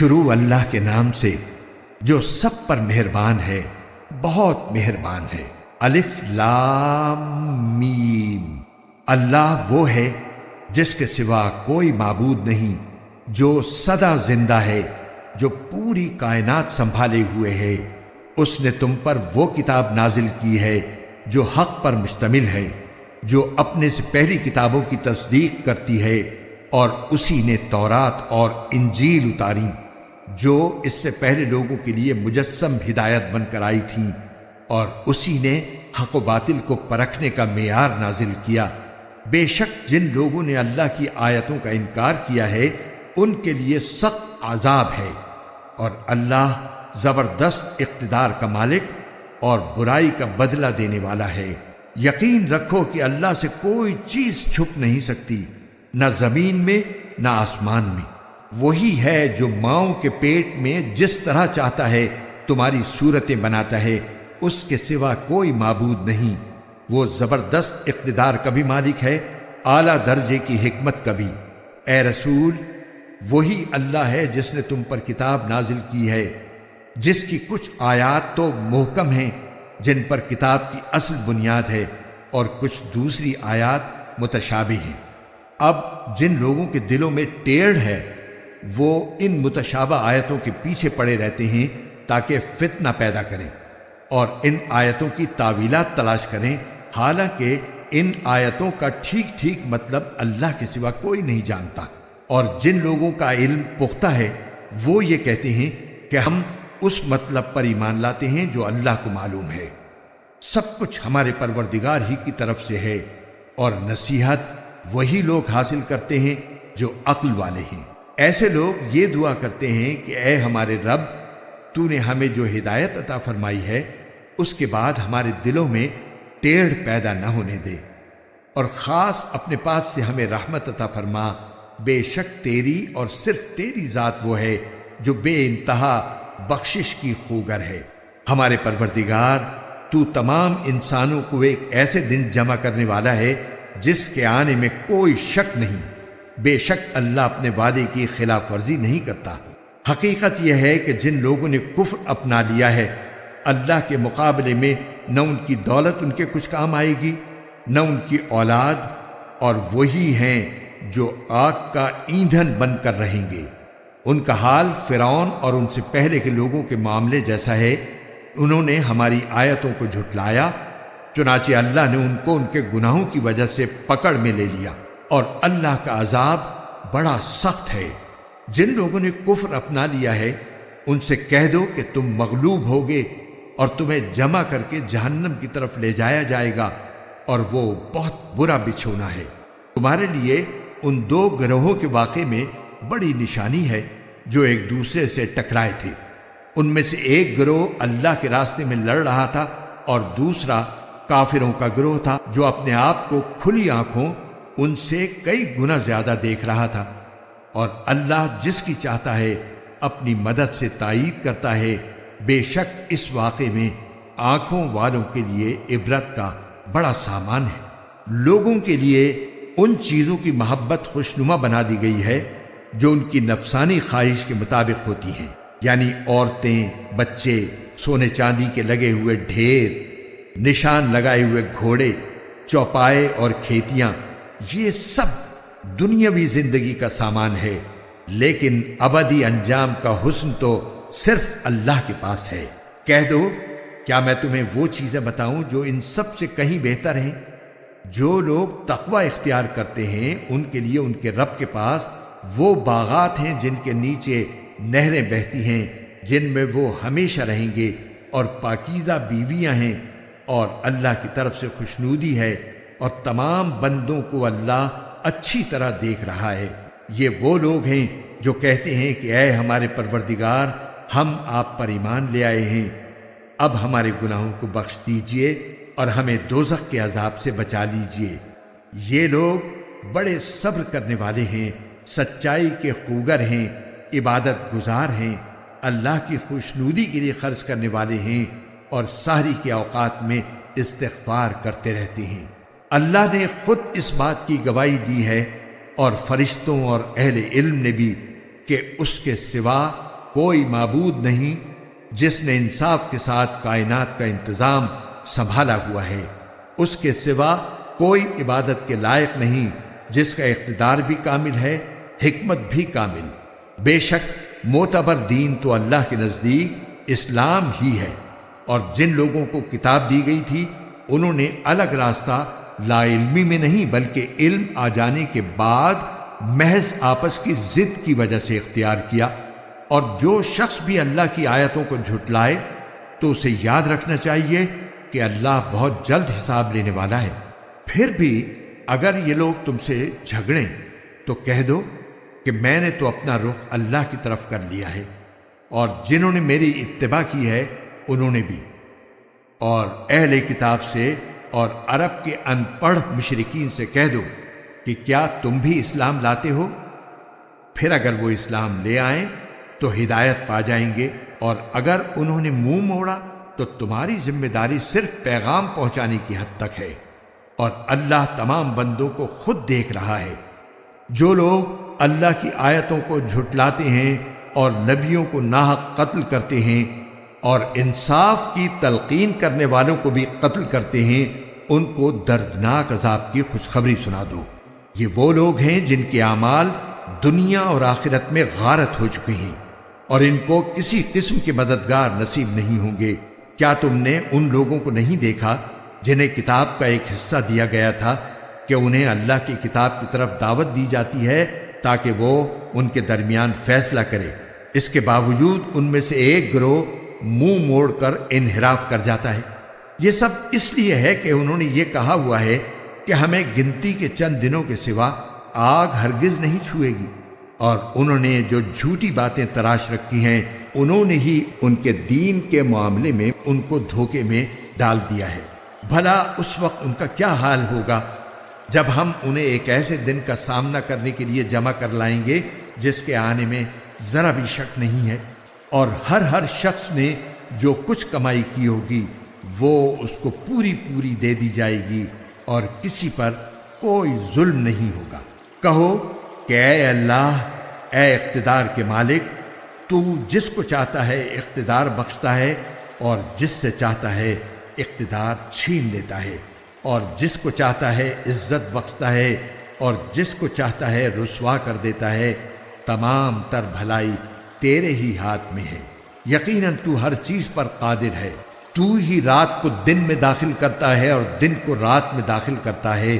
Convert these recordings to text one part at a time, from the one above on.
شروع اللہ کے نام سے جو سب پر مہربان ہے، بہت مہربان ہے۔ الف لام میم۔ اللہ وہ ہے جس کے سوا کوئی معبود نہیں، جو سدا زندہ ہے، جو پوری کائنات سنبھالے ہوئے ہے۔ اس نے تم پر وہ کتاب نازل کی ہے جو حق پر مشتمل ہے، جو اپنے سے پہلی کتابوں کی تصدیق کرتی ہے، اور اسی نے تورات اور انجیل اتاری جو اس سے پہلے لوگوں کے لیے مجسم ہدایت بن کر آئی تھیں، اور اسی نے حق و باطل کو پرکھنے کا معیار نازل کیا۔ بے شک جن لوگوں نے اللہ کی آیتوں کا انکار کیا ہے ان کے لیے سخت عذاب ہے، اور اللہ زبردست اقتدار کا مالک اور برائی کا بدلہ دینے والا ہے۔ یقین رکھو کہ اللہ سے کوئی چیز چھپ نہیں سکتی، نہ زمین میں نہ آسمان میں۔ وہی ہے جو ماؤں کے پیٹ میں جس طرح چاہتا ہے تمہاری صورتیں بناتا ہے، اس کے سوا کوئی معبود نہیں۔ وہ زبردست اقتدار کا بھی مالک ہے، اعلیٰ درجے کی حکمت کا بھی۔ اے رسول، وہی اللہ ہے جس نے تم پر کتاب نازل کی ہے، جس کی کچھ آیات تو محکم ہیں جن پر کتاب کی اصل بنیاد ہے، اور کچھ دوسری آیات متشابہ ہیں۔ اب جن لوگوں کے دلوں میں ٹیڑھ ہے وہ ان متشابہ آیتوں کے پیچھے پڑے رہتے ہیں تاکہ فتنہ پیدا کریں اور ان آیتوں کی تاویلات تلاش کریں، حالانکہ ان آیتوں کا ٹھیک ٹھیک مطلب اللہ کے سوا کوئی نہیں جانتا۔ اور جن لوگوں کا علم پختہ ہے وہ یہ کہتے ہیں کہ ہم اس مطلب پر ایمان لاتے ہیں جو اللہ کو معلوم ہے۔ سب کچھ ہمارے پروردگار ہی کی طرف سے ہے، اور نصیحت وہی لوگ حاصل کرتے ہیں جو عقل والے ہیں۔ ایسے لوگ یہ دعا کرتے ہیں کہ اے ہمارے رب، تو نے ہمیں جو ہدایت عطا فرمائی ہے اس کے بعد ہمارے دلوں میں ٹیڑھ پیدا نہ ہونے دے، اور خاص اپنے پاس سے ہمیں رحمت عطا فرما۔ بے شک تیری اور صرف تیری ذات وہ ہے جو بے انتہا بخشش کی خوگر ہے۔ ہمارے پروردگار، تو تمام انسانوں کو ایک ایسے دن جمع کرنے والا ہے جس کے آنے میں کوئی شک نہیں۔ بے شک اللہ اپنے وعدے کی خلاف ورزی نہیں کرتا۔ حقیقت یہ ہے کہ جن لوگوں نے کفر اپنا لیا ہے، اللہ کے مقابلے میں نہ ان کی دولت ان کے کچھ کام آئے گی، نہ ان کی اولاد، اور وہی ہیں جو آگ کا ایندھن بن کر رہیں گے۔ ان کا حال فرعون اور ان سے پہلے کے لوگوں کے معاملے جیسا ہے۔ انہوں نے ہماری آیتوں کو جھٹلایا، چنانچہ اللہ نے ان کو ان کے گناہوں کی وجہ سے پکڑ میں لے لیا، اور اللہ کا عذاب بڑا سخت ہے۔ جن لوگوں نے کفر اپنا لیا ہے ان سے کہہ دو کہ تم مغلوب ہوگے اور تمہیں جمع کر کے جہنم کی طرف لے جایا جائے گا، اور وہ بہت برا بچھونا ہے۔ تمہارے لیے ان دو گروہوں کے واقعے میں بڑی نشانی ہے جو ایک دوسرے سے ٹکرائے تھے۔ ان میں سے ایک گروہ اللہ کے راستے میں لڑ رہا تھا، اور دوسرا کافروں کا گروہ تھا جو اپنے آپ کو کھلی آنکھوں ان سے کئی گنا زیادہ دیکھ رہا تھا۔ اور اللہ جس کی چاہتا ہے اپنی مدد سے تائید کرتا ہے۔ بے شک اس واقعے میں آنکھوں والوں کے لیے عبرت کا بڑا سامان ہے۔ لوگوں کے لیے ان چیزوں کی محبت خوشنما بنا دی گئی ہے جو ان کی نفسانی خواہش کے مطابق ہوتی ہیں، یعنی عورتیں، بچے، سونے چاندی کے لگے ہوئے ڈھیر، نشان لگائے ہوئے گھوڑے، چوپائے اور کھیتیاں۔ یہ سب دنیاوی زندگی کا سامان ہے، لیکن ابدی انجام کا حسن تو صرف اللہ کے پاس ہے۔ کہہ دو، کیا میں تمہیں وہ چیزیں بتاؤں جو ان سب سے کہیں بہتر ہیں؟ جو لوگ تقوی اختیار کرتے ہیں ان کے لیے ان کے رب کے پاس وہ باغات ہیں جن کے نیچے نہریں بہتی ہیں، جن میں وہ ہمیشہ رہیں گے، اور پاکیزہ بیویاں ہیں، اور اللہ کی طرف سے خوشنودی ہے، اور تمام بندوں کو اللہ اچھی طرح دیکھ رہا ہے۔ یہ وہ لوگ ہیں جو کہتے ہیں کہ اے ہمارے پروردگار، ہم آپ پر ایمان لے آئے ہیں، اب ہمارے گناہوں کو بخش دیجئے اور ہمیں دوزخ کے عذاب سے بچا لیجئے۔ یہ لوگ بڑے صبر کرنے والے ہیں، سچائی کے خوگر ہیں، عبادت گزار ہیں، اللہ کی خوشنودی کے لیے خرچ کرنے والے ہیں، اور سحری کے اوقات میں استغفار کرتے رہتے ہیں۔ اللہ نے خود اس بات کی گواہی دی ہے، اور فرشتوں اور اہل علم نے بھی، کہ اس کے سوا کوئی معبود نہیں جس نے انصاف کے ساتھ کائنات کا انتظام سنبھالا ہوا ہے، اس کے سوا کوئی عبادت کے لائق نہیں جس کا اقتدار بھی کامل ہے، حکمت بھی کامل۔ بے شک معتبر دین تو اللہ کے نزدیک اسلام ہی ہے، اور جن لوگوں کو کتاب دی گئی تھی انہوں نے الگ راستہ لا علمی میں نہیں بلکہ علم آ جانے کے بعد محض آپس کی ضد کی وجہ سے اختیار کیا۔ اور جو شخص بھی اللہ کی آیتوں کو جھٹلائے تو اسے یاد رکھنا چاہیے کہ اللہ بہت جلد حساب لینے والا ہے۔ پھر بھی اگر یہ لوگ تم سے جھگڑیں تو کہہ دو کہ میں نے تو اپنا رخ اللہ کی طرف کر لیا ہے، اور جنہوں نے میری اتباع کی ہے انہوں نے بھی۔ اور اہل کتاب سے اور عرب کے ان پڑھ مشرکین سے کہہ دو کہ کیا تم بھی اسلام لاتے ہو؟ پھر اگر وہ اسلام لے آئیں تو ہدایت پا جائیں گے، اور اگر انہوں نے منہ موڑا تو تمہاری ذمہ داری صرف پیغام پہنچانے کی حد تک ہے، اور اللہ تمام بندوں کو خود دیکھ رہا ہے۔ جو لوگ اللہ کی آیتوں کو جھٹلاتے ہیں اور نبیوں کو ناحق قتل کرتے ہیں اور انصاف کی تلقین کرنے والوں کو بھی قتل کرتے ہیں، ان کو دردناک عذاب کی خوشخبری سنا دو۔ یہ وہ لوگ ہیں جن کے اعمال دنیا اور آخرت میں غارت ہو چکے ہیں، اور ان کو کسی قسم کے مددگار نصیب نہیں ہوں گے۔ کیا تم نے ان لوگوں کو نہیں دیکھا جنہیں کتاب کا ایک حصہ دیا گیا تھا کہ انہیں اللہ کی کتاب کی طرف دعوت دی جاتی ہے تاکہ وہ ان کے درمیان فیصلہ کرے؟ اس کے باوجود ان میں سے ایک گروہ منہ موڑ کر انحراف کر جاتا ہے۔ یہ سب اس لیے ہے کہ انہوں نے یہ کہا ہوا ہے کہ ہمیں گنتی کے چند دنوں کے سوا آگ ہرگز نہیں چھوئے گی، اور انہوں نے جو جھوٹی باتیں تراش رکھی ہیں انہوں نے ہی ان کے دین کے معاملے میں ان کو دھوکے میں ڈال دیا ہے۔ بھلا اس وقت ان کا کیا حال ہوگا جب ہم انہیں ایک ایسے دن کا سامنا کرنے کے لیے جمع کر لائیں گے جس کے آنے میں ذرا بھی شک نہیں ہے، اور ہر شخص نے جو کچھ کمائی کی ہوگی وہ اس کو پوری پوری دے دی جائے گی، اور کسی پر کوئی ظلم نہیں ہوگا۔ کہو کہ اے اللہ، اے اقتدار کے مالک، تو جس کو چاہتا ہے اقتدار بخشتا ہے، اور جس سے چاہتا ہے اقتدار چھین لیتا ہے، اور جس کو چاہتا ہے عزت بخشتا ہے، اور جس کو چاہتا ہے رسوا کر دیتا ہے۔ تمام تر بھلائی تیرے ہی ہاتھ میں ہے، یقیناً تو ہر چیز پر قادر ہے۔ تو ہی رات کو دن میں داخل کرتا ہے اور دن کو رات میں داخل کرتا ہے،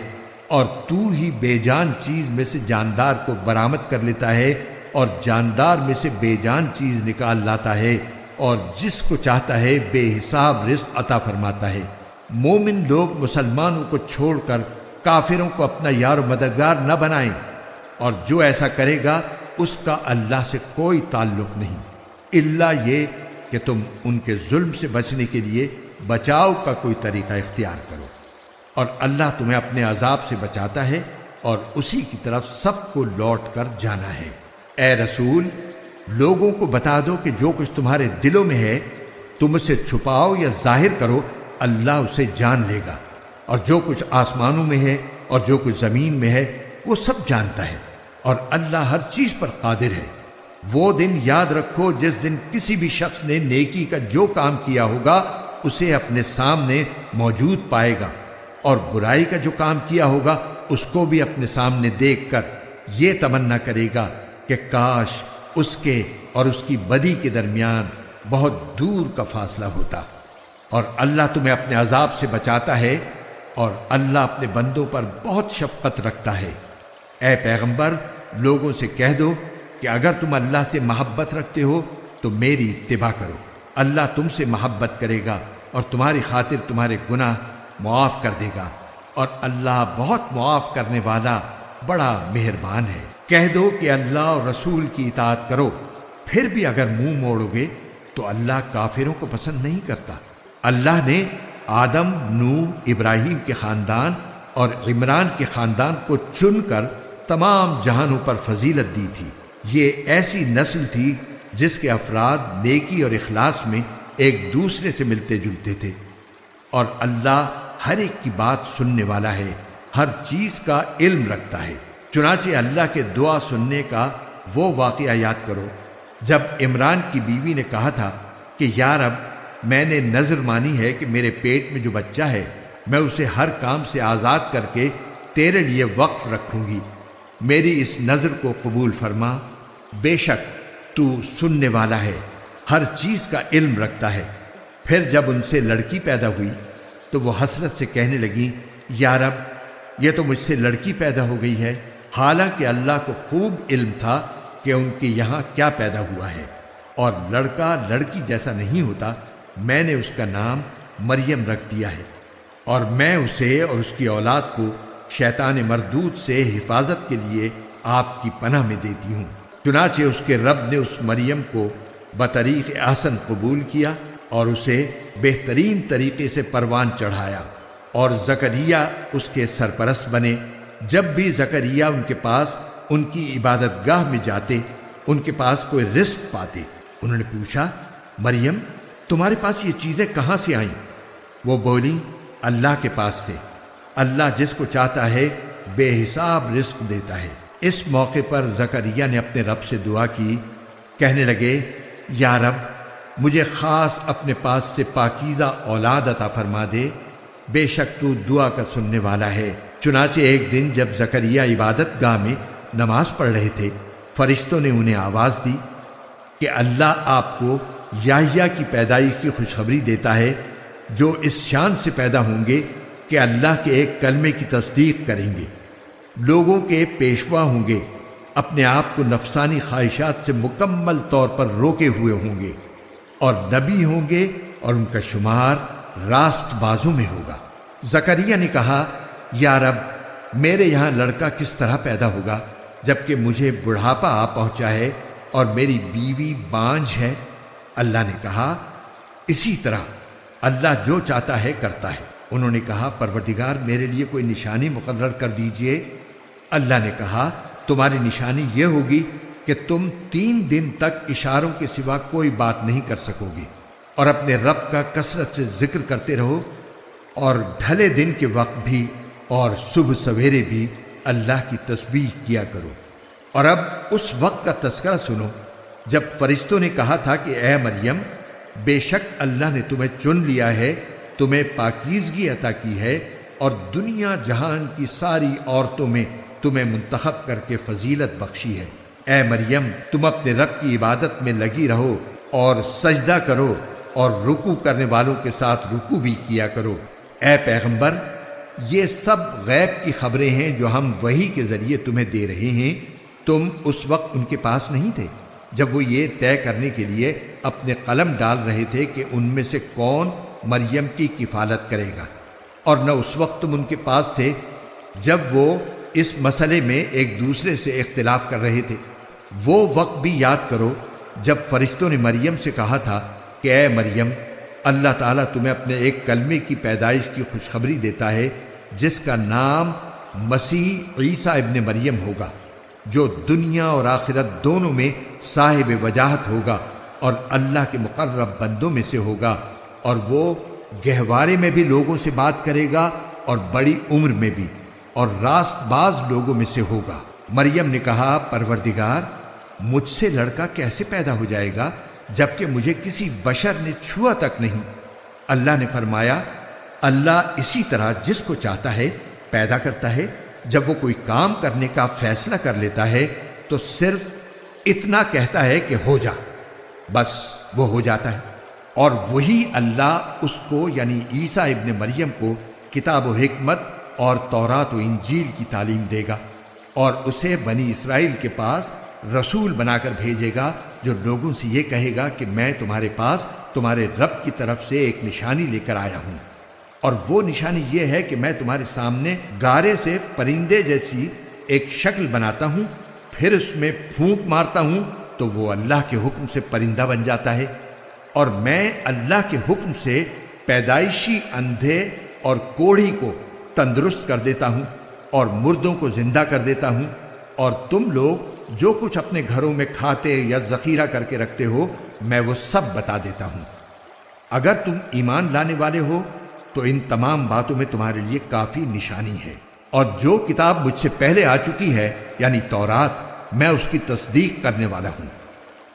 اور تو ہی بے جان چیز میں سے جاندار کو برآمد کر لیتا ہے اور جاندار میں سے بے جان چیز نکال لاتا ہے، اور جس کو چاہتا ہے بے حساب رزق عطا فرماتا ہے۔ مومن لوگ مسلمانوں کو چھوڑ کر کافروں کو اپنا یار و مددگار نہ بنائیں، اور جو ایسا کرے گا اس کا اللہ سے کوئی تعلق نہیں، الا یہ کہ تم ان کے ظلم سے بچنے کے لیے بچاؤ کا کوئی طریقہ اختیار کرو، اور اللہ تمہیں اپنے عذاب سے بچاتا ہے اور اسی کی طرف سب کو لوٹ کر جانا ہے۔ اے رسول، لوگوں کو بتا دو کہ جو کچھ تمہارے دلوں میں ہے تم اسے چھپاؤ یا ظاہر کرو، اللہ اسے جان لے گا، اور جو کچھ آسمانوں میں ہے اور جو کچھ زمین میں ہے وہ سب جانتا ہے، اور اللہ ہر چیز پر قادر ہے۔ وہ دن یاد رکھو جس دن کسی بھی شخص نے نیکی کا جو کام کیا ہوگا اسے اپنے سامنے موجود پائے گا، اور برائی کا جو کام کیا ہوگا اس کو بھی اپنے سامنے دیکھ کر یہ تمنا کرے گا کہ کاش اس کے اور اس کی بدی کے درمیان بہت دور کا فاصلہ ہوتا۔ اور اللہ تمہیں اپنے عذاب سے بچاتا ہے، اور اللہ اپنے بندوں پر بہت شفقت رکھتا ہے۔ اے پیغمبر، لوگوں سے کہہ دو کہ اگر تم اللہ سے محبت رکھتے ہو تو میری اتباع کرو، اللہ تم سے محبت کرے گا اور تمہاری خاطر تمہارے گناہ معاف کر دے گا، اور اللہ بہت معاف کرنے والا بڑا مہربان ہے۔ کہہ دو کہ اللہ اور رسول کی اطاعت کرو، پھر بھی اگر منہ موڑو گے تو اللہ کافروں کو پسند نہیں کرتا۔ اللہ نے آدم، نوح، ابراہیم کے خاندان اور عمران کے خاندان کو چن کر تمام جہانوں پر فضیلت دی تھی۔ یہ ایسی نسل تھی جس کے افراد نیکی اور اخلاص میں ایک دوسرے سے ملتے جلتے تھے، اور اللہ ہر ایک کی بات سننے والا ہے، ہر چیز کا علم رکھتا ہے۔ چنانچہ اللہ کے دعا سننے کا وہ واقعہ یاد کرو جب عمران کی بیوی نے کہا تھا کہ یا رب، میں نے نذر مانی ہے کہ میرے پیٹ میں جو بچہ ہے میں اسے ہر کام سے آزاد کر کے تیرے لیے وقف رکھوں گی، میری اس نذر کو قبول فرما، بے شک تو سننے والا ہے، ہر چیز کا علم رکھتا ہے۔ پھر جب ان سے لڑکی پیدا ہوئی تو وہ حسرت سے کہنے لگیں، یا رب، یہ تو مجھ سے لڑکی پیدا ہو گئی ہے، حالانکہ اللہ کو خوب علم تھا کہ ان کے یہاں کیا پیدا ہوا ہے، اور لڑکا لڑکی جیسا نہیں ہوتا، میں نے اس کا نام مریم رکھ دیا ہے، اور میں اسے اور اس کی اولاد کو شیطان مردود سے حفاظت کے لیے آپ کی پناہ میں دیتی ہوں۔ چنانچہ اس کے رب نے اس مریم کو بطریق احسن قبول کیا اور اسے بہترین طریقے سے پروان چڑھایا، اور زکریا اس کے سرپرست بنے۔ جب بھی زکریا ان کے پاس ان کی عبادت گاہ میں جاتے، ان کے پاس کوئی رزق پاتے۔ انہوں نے پوچھا، مریم، تمہارے پاس یہ چیزیں کہاں سے آئیں؟ وہ بولی، اللہ کے پاس سے، اللہ جس کو چاہتا ہے بے حساب رزق دیتا ہے۔ اس موقع پر زکریا نے اپنے رب سے دعا کی، کہنے لگے، یا رب، مجھے خاص اپنے پاس سے پاکیزہ اولاد عطا فرما دے، بے شک تو دعا کا سننے والا ہے۔ چنانچہ ایک دن جب زکریا عبادت گاہ میں نماز پڑھ رہے تھے، فرشتوں نے انہیں آواز دی کہ اللہ آپ کو یحییٰ کی پیدائش کی خوشخبری دیتا ہے، جو اس شان سے پیدا ہوں گے کہ اللہ کے ایک کلمے کی تصدیق کریں گے، لوگوں کے پیشوا ہوں گے، اپنے آپ کو نفسانی خواہشات سے مکمل طور پر روکے ہوئے ہوں گے، اور نبی ہوں گے، اور ان کا شمار راست بازوں میں ہوگا۔ زکریا نے کہا، یا رب، میرے یہاں لڑکا کس طرح پیدا ہوگا جبکہ مجھے بڑھاپا آ پہنچا ہے اور میری بیوی بانجھ ہے؟ اللہ نے کہا، اسی طرح اللہ جو چاہتا ہے کرتا ہے۔ انہوں نے کہا، پروردگار، میرے لیے کوئی نشانی مقرر کر دیجئے۔ اللہ نے کہا، تمہاری نشانی یہ ہوگی کہ تم 3 دن تک اشاروں کے سوا کوئی بات نہیں کر سکو گے، اور اپنے رب کا کثرت سے ذکر کرتے رہو، اور ڈھلے دن کے وقت بھی اور صبح سویرے بھی اللہ کی تسبیح کیا کرو۔ اور اب اس وقت کا تذکرہ سنو جب فرشتوں نے کہا تھا کہ اے مریم، بے شک اللہ نے تمہیں چن لیا ہے، تمہیں پاکیزگی عطا کی ہے، اور دنیا جہان کی ساری عورتوں میں تمہیں منتخب کر کے فضیلت بخشی ہے۔ اے مریم، تم اپنے رب کی عبادت میں لگی رہو اور سجدہ کرو، اور رکوع کرنے والوں کے ساتھ رکوع بھی کیا کرو۔ اے پیغمبر، یہ سب غیب کی خبریں ہیں جو ہم وحی کے ذریعے تمہیں دے رہے ہیں، تم اس وقت ان کے پاس نہیں تھے جب وہ یہ طے کرنے کے لیے اپنے قلم ڈال رہے تھے کہ ان میں سے کون مریم کی کفالت کرے گا، اور نہ اس وقت تم ان کے پاس تھے جب وہ اس مسئلے میں ایک دوسرے سے اختلاف کر رہے تھے۔ وہ وقت بھی یاد کرو جب فرشتوں نے مریم سے کہا تھا کہ اے مریم، اللہ تعالیٰ تمہیں اپنے ایک کلمے کی پیدائش کی خوشخبری دیتا ہے جس کا نام مسیح عیسیٰ ابن مریم ہوگا، جو دنیا اور آخرت دونوں میں صاحب وجاہت ہوگا، اور اللہ کے مقرب بندوں میں سے ہوگا، اور وہ گہوارے میں بھی لوگوں سے بات کرے گا اور بڑی عمر میں بھی، اور راست باز لوگوں میں سے ہوگا۔ مریم نے کہا، پروردگار، مجھ سے لڑکا کیسے پیدا ہو جائے گا جبکہ مجھے کسی بشر نے چھوا تک نہیں؟ اللہ نے فرمایا، اللہ اسی طرح جس کو چاہتا ہے پیدا کرتا ہے۔ جب وہ کوئی کام کرنے کا فیصلہ کر لیتا ہے تو صرف اتنا کہتا ہے کہ ہو جا، بس وہ ہو جاتا ہے۔ اور وہی اللہ اس کو یعنی عیسیٰ ابن مریم کو کتاب و حکمت اور تورات و انجیل کی تعلیم دے گا، اور اسے بنی اسرائیل کے پاس رسول بنا کر بھیجے گا، جو لوگوں سے یہ کہے گا کہ میں تمہارے پاس تمہارے رب کی طرف سے ایک نشانی لے کر آیا ہوں، اور وہ نشانی یہ ہے کہ میں تمہارے سامنے گارے سے پرندے جیسی ایک شکل بناتا ہوں، پھر اس میں پھونک مارتا ہوں تو وہ اللہ کے حکم سے پرندہ بن جاتا ہے، اور میں اللہ کے حکم سے پیدائشی اندھے اور کوڑھی کو تندرست کر دیتا ہوں، اور مردوں کو زندہ کر دیتا ہوں، اور تم لوگ جو کچھ اپنے گھروں میں کھاتے یا ذخیرہ کر کے رکھتے ہو میں وہ سب بتا دیتا ہوں۔ اگر تم ایمان لانے والے ہو تو ان تمام باتوں میں تمہارے لیے کافی نشانی ہے، اور جو کتاب مجھ سے پہلے آ چکی ہے یعنی تورات، میں اس کی تصدیق کرنے والا ہوں،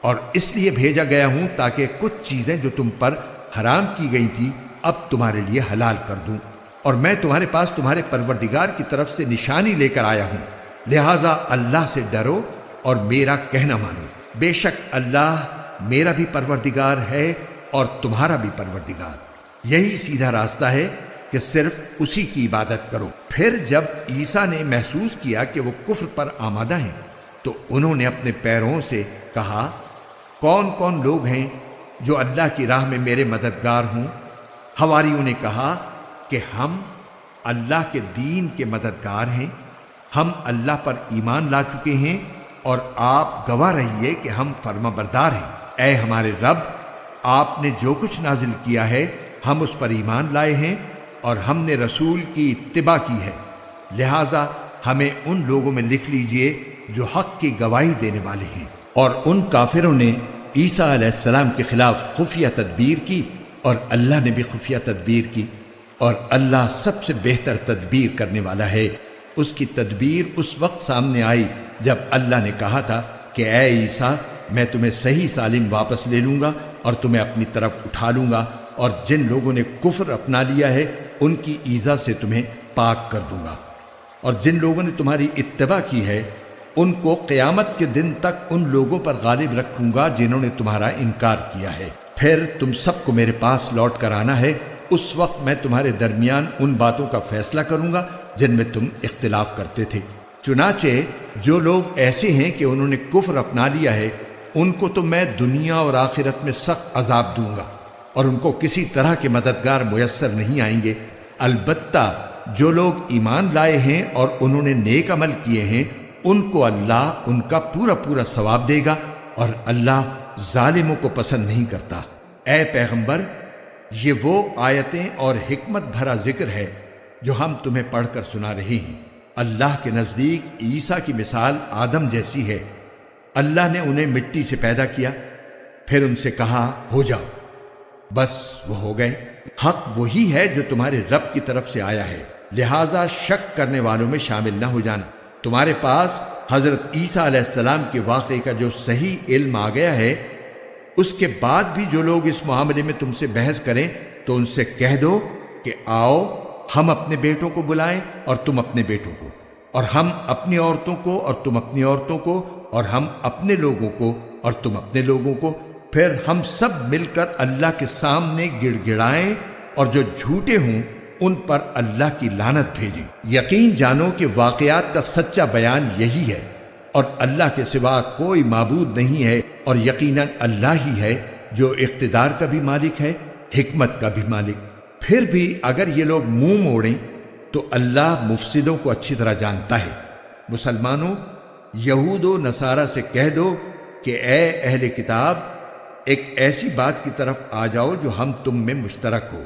اور اس لیے بھیجا گیا ہوں تاکہ کچھ چیزیں جو تم پر حرام کی گئی تھی اب تمہارے لیے حلال کر دوں، اور میں تمہارے پاس تمہارے پروردگار کی طرف سے نشانی لے کر آیا ہوں، لہٰذا اللہ سے ڈرو اور میرا کہنا مانو، بے شک اللہ میرا بھی پروردگار ہے اور تمہارا بھی پروردگار، یہی سیدھا راستہ ہے کہ صرف اسی کی عبادت کرو۔ پھر جب عیسیٰ نے محسوس کیا کہ وہ کفر پر آمادہ ہیں تو انہوں نے اپنے پیروں سے کہا، کون کون لوگ ہیں جو اللہ کی راہ میں میرے مددگار ہوں؟ حواریوں نے کہا کہ ہم اللہ کے دین کے مددگار ہیں، ہم اللہ پر ایمان لا چکے ہیں اور آپ گواہ رہیے کہ ہم فرما بردار ہیں۔ اے ہمارے رب، آپ نے جو کچھ نازل کیا ہے ہم اس پر ایمان لائے ہیں اور ہم نے رسول کی اتباع کی ہے، لہٰذا ہمیں ان لوگوں میں لکھ لیجئے جو حق کی گواہی دینے والے ہیں۔ اور ان کافروں نے عیسیٰ علیہ السلام کے خلاف خفیہ تدبیر کی اور اللہ نے بھی خفیہ تدبیر کی، اور اللہ سب سے بہتر تدبیر کرنے والا ہے۔ اس کی تدبیر اس وقت سامنے آئی جب اللہ نے کہا تھا کہ اے عیسیٰ، میں تمہیں صحیح سالم واپس لے لوں گا اور تمہیں اپنی طرف اٹھا لوں گا، اور جن لوگوں نے کفر اپنا لیا ہے ان کی ایذا سے تمہیں پاک کر دوں گا، اور جن لوگوں نے تمہاری اتباع کی ہے ان کو قیامت کے دن تک ان لوگوں پر غالب رکھوں گا جنہوں نے تمہارا انکار کیا ہے۔ پھر تم سب کو میرے پاس لوٹ کر آنا ہے، اس وقت میں تمہارے درمیان ان باتوں کا فیصلہ کروں گا جن میں تم اختلاف کرتے تھے۔ چنانچہ جو لوگ ایسے ہیں کہ انہوں نے کفر اپنا لیا ہے ان کو تو میں دنیا اور آخرت میں سخت عذاب دوں گا، اور ان کو کسی طرح کے مددگار میسر نہیں آئیں گے۔ البتہ جو لوگ ایمان لائے ہیں اور انہوں نے نیک عمل کیے ہیں ان کو اللہ ان کا پورا پورا ثواب دے گا، اور اللہ ظالموں کو پسند نہیں کرتا۔ اے پیغمبر، یہ وہ آیتیں اور حکمت بھرا ذکر ہے جو ہم تمہیں پڑھ کر سنا رہے ہیں۔ اللہ کے نزدیک عیسیٰ کی مثال آدم جیسی ہے۔ اللہ نے انہیں مٹی سے پیدا کیا، پھر ان سے کہا ہو جاؤ، بس وہ ہو گئے۔ حق وہی ہے جو تمہارے رب کی طرف سے آیا ہے، لہٰذا شک کرنے والوں میں شامل نہ ہو جانا۔ تمہارے پاس حضرت عیسیٰ علیہ السلام کے واقعے کا جو صحیح علم آ گیا ہے، اس کے بعد بھی جو لوگ اس معاملے میں تم سے بحث کریں تو ان سے کہہ دو کہ آؤ ہم اپنے بیٹوں کو بلائیں اور تم اپنے بیٹوں کو، اور ہم اپنی عورتوں کو اور تم اپنی عورتوں کو، اور ہم اپنے لوگوں کو اور تم اپنے لوگوں کو، پھر ہم سب مل کر اللہ کے سامنے گڑ گڑائیں، اور جو جھوٹے ہوں ان پر اللہ کی لعنت بھیجیں۔ یقین جانو کہ واقعات کا سچا بیان یہی ہے، اور اللہ کے سوا کوئی معبود نہیں ہے، اور یقیناً اللہ ہی ہے جو اقتدار کا بھی مالک ہے، حکمت کا بھی مالک۔ پھر بھی اگر یہ لوگ منہ موڑیں تو اللہ مفسدوں کو اچھی طرح جانتا ہے۔ مسلمانوں، یہود و نصارہ سے کہہ دو کہ اے اہل کتاب، ایک ایسی بات کی طرف آ جاؤ جو ہم تم میں مشترک ہو،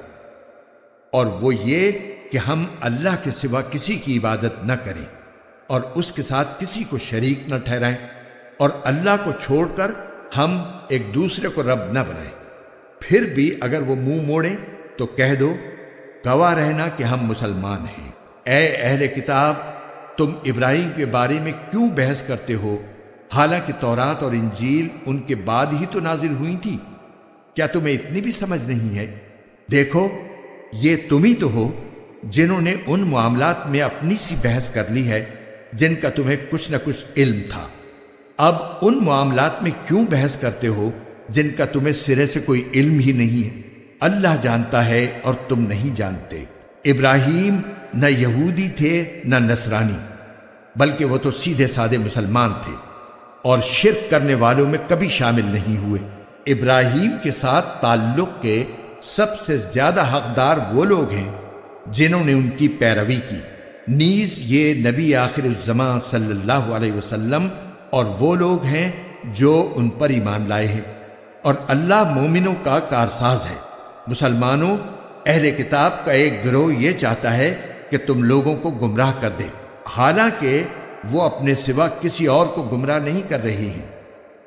اور وہ یہ کہ ہم اللہ کے سوا کسی کی عبادت نہ کریں اور اس کے ساتھ کسی کو شریک نہ ٹھہرائیں، اور اللہ کو چھوڑ کر ہم ایک دوسرے کو رب نہ بنائیں۔ پھر بھی اگر وہ منہ موڑیں تو کہہ دو گواہ رہنا کہ ہم مسلمان ہیں۔ اے اہل کتاب، تم ابراہیم کے بارے میں کیوں بحث کرتے ہو حالانکہ تورات اور انجیل ان کے بعد ہی تو نازل ہوئی تھی؟ کیا تمہیں اتنی بھی سمجھ نہیں ہے؟ دیکھو، یہ تم ہی تو ہو جنہوں نے ان معاملات میں اپنی سی بحث کر لی ہے جن کا تمہیں کچھ نہ کچھ علم تھا۔ اب ان معاملات میں کیوں بحث کرتے ہو جن کا تمہیں سرے سے کوئی علم ہی نہیں ہے؟ اللہ جانتا ہے اور تم نہیں جانتے۔ ابراہیم نہ یہودی تھے نہ نصرانی، بلکہ وہ تو سیدھے سادے مسلمان تھے، اور شرک کرنے والوں میں کبھی شامل نہیں ہوئے۔ ابراہیم کے ساتھ تعلق کے سب سے زیادہ حقدار وہ لوگ ہیں جنہوں نے ان کی پیروی کی، نیز یہ نبی آخر الزماں صلی اللہ علیہ وسلم اور وہ لوگ ہیں جو ان پر ایمان لائے ہیں، اور اللہ مومنوں کا کارساز ہے۔ مسلمانوں، اہل کتاب کا ایک گروہ یہ چاہتا ہے کہ تم لوگوں کو گمراہ کر دے، حالانکہ وہ اپنے سوا کسی اور کو گمراہ نہیں کر رہی ہیں،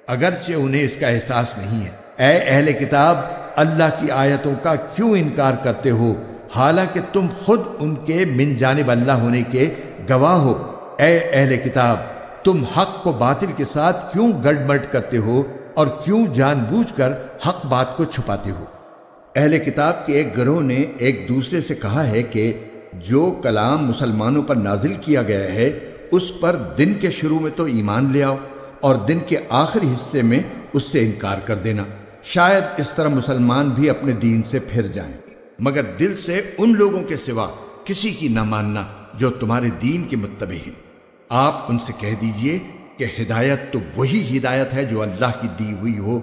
اگرچہ انہیں اس کا احساس نہیں ہے۔ اے اہل کتاب، اللہ کی آیتوں کا کیوں انکار کرتے ہو حالانکہ تم خود ان کے من جانب اللہ ہونے کے گواہ ہو؟ اے اہل کتاب، تم حق کو باطل کے ساتھ کیوں گڑ مڑ کرتے ہو اور کیوں جان بوجھ کر حق بات کو چھپاتے ہو؟ اہل کتاب کے ایک گروہ نے ایک دوسرے سے کہا ہے کہ جو کلام مسلمانوں پر نازل کیا گیا ہے اس پر دن کے شروع میں تو ایمان لے آؤ اور دن کے آخری حصے میں اس سے انکار کر دینا، شاید اس طرح مسلمان بھی اپنے دین سے پھر جائیں، مگر دل سے ان لوگوں کے سوا کسی کی نہ ماننا جو تمہارے دین کے متبع ہیں۔ آپ ان سے کہہ دیجئے کہ ہدایت تو وہی ہدایت ہے جو اللہ کی دی ہوئی ہو۔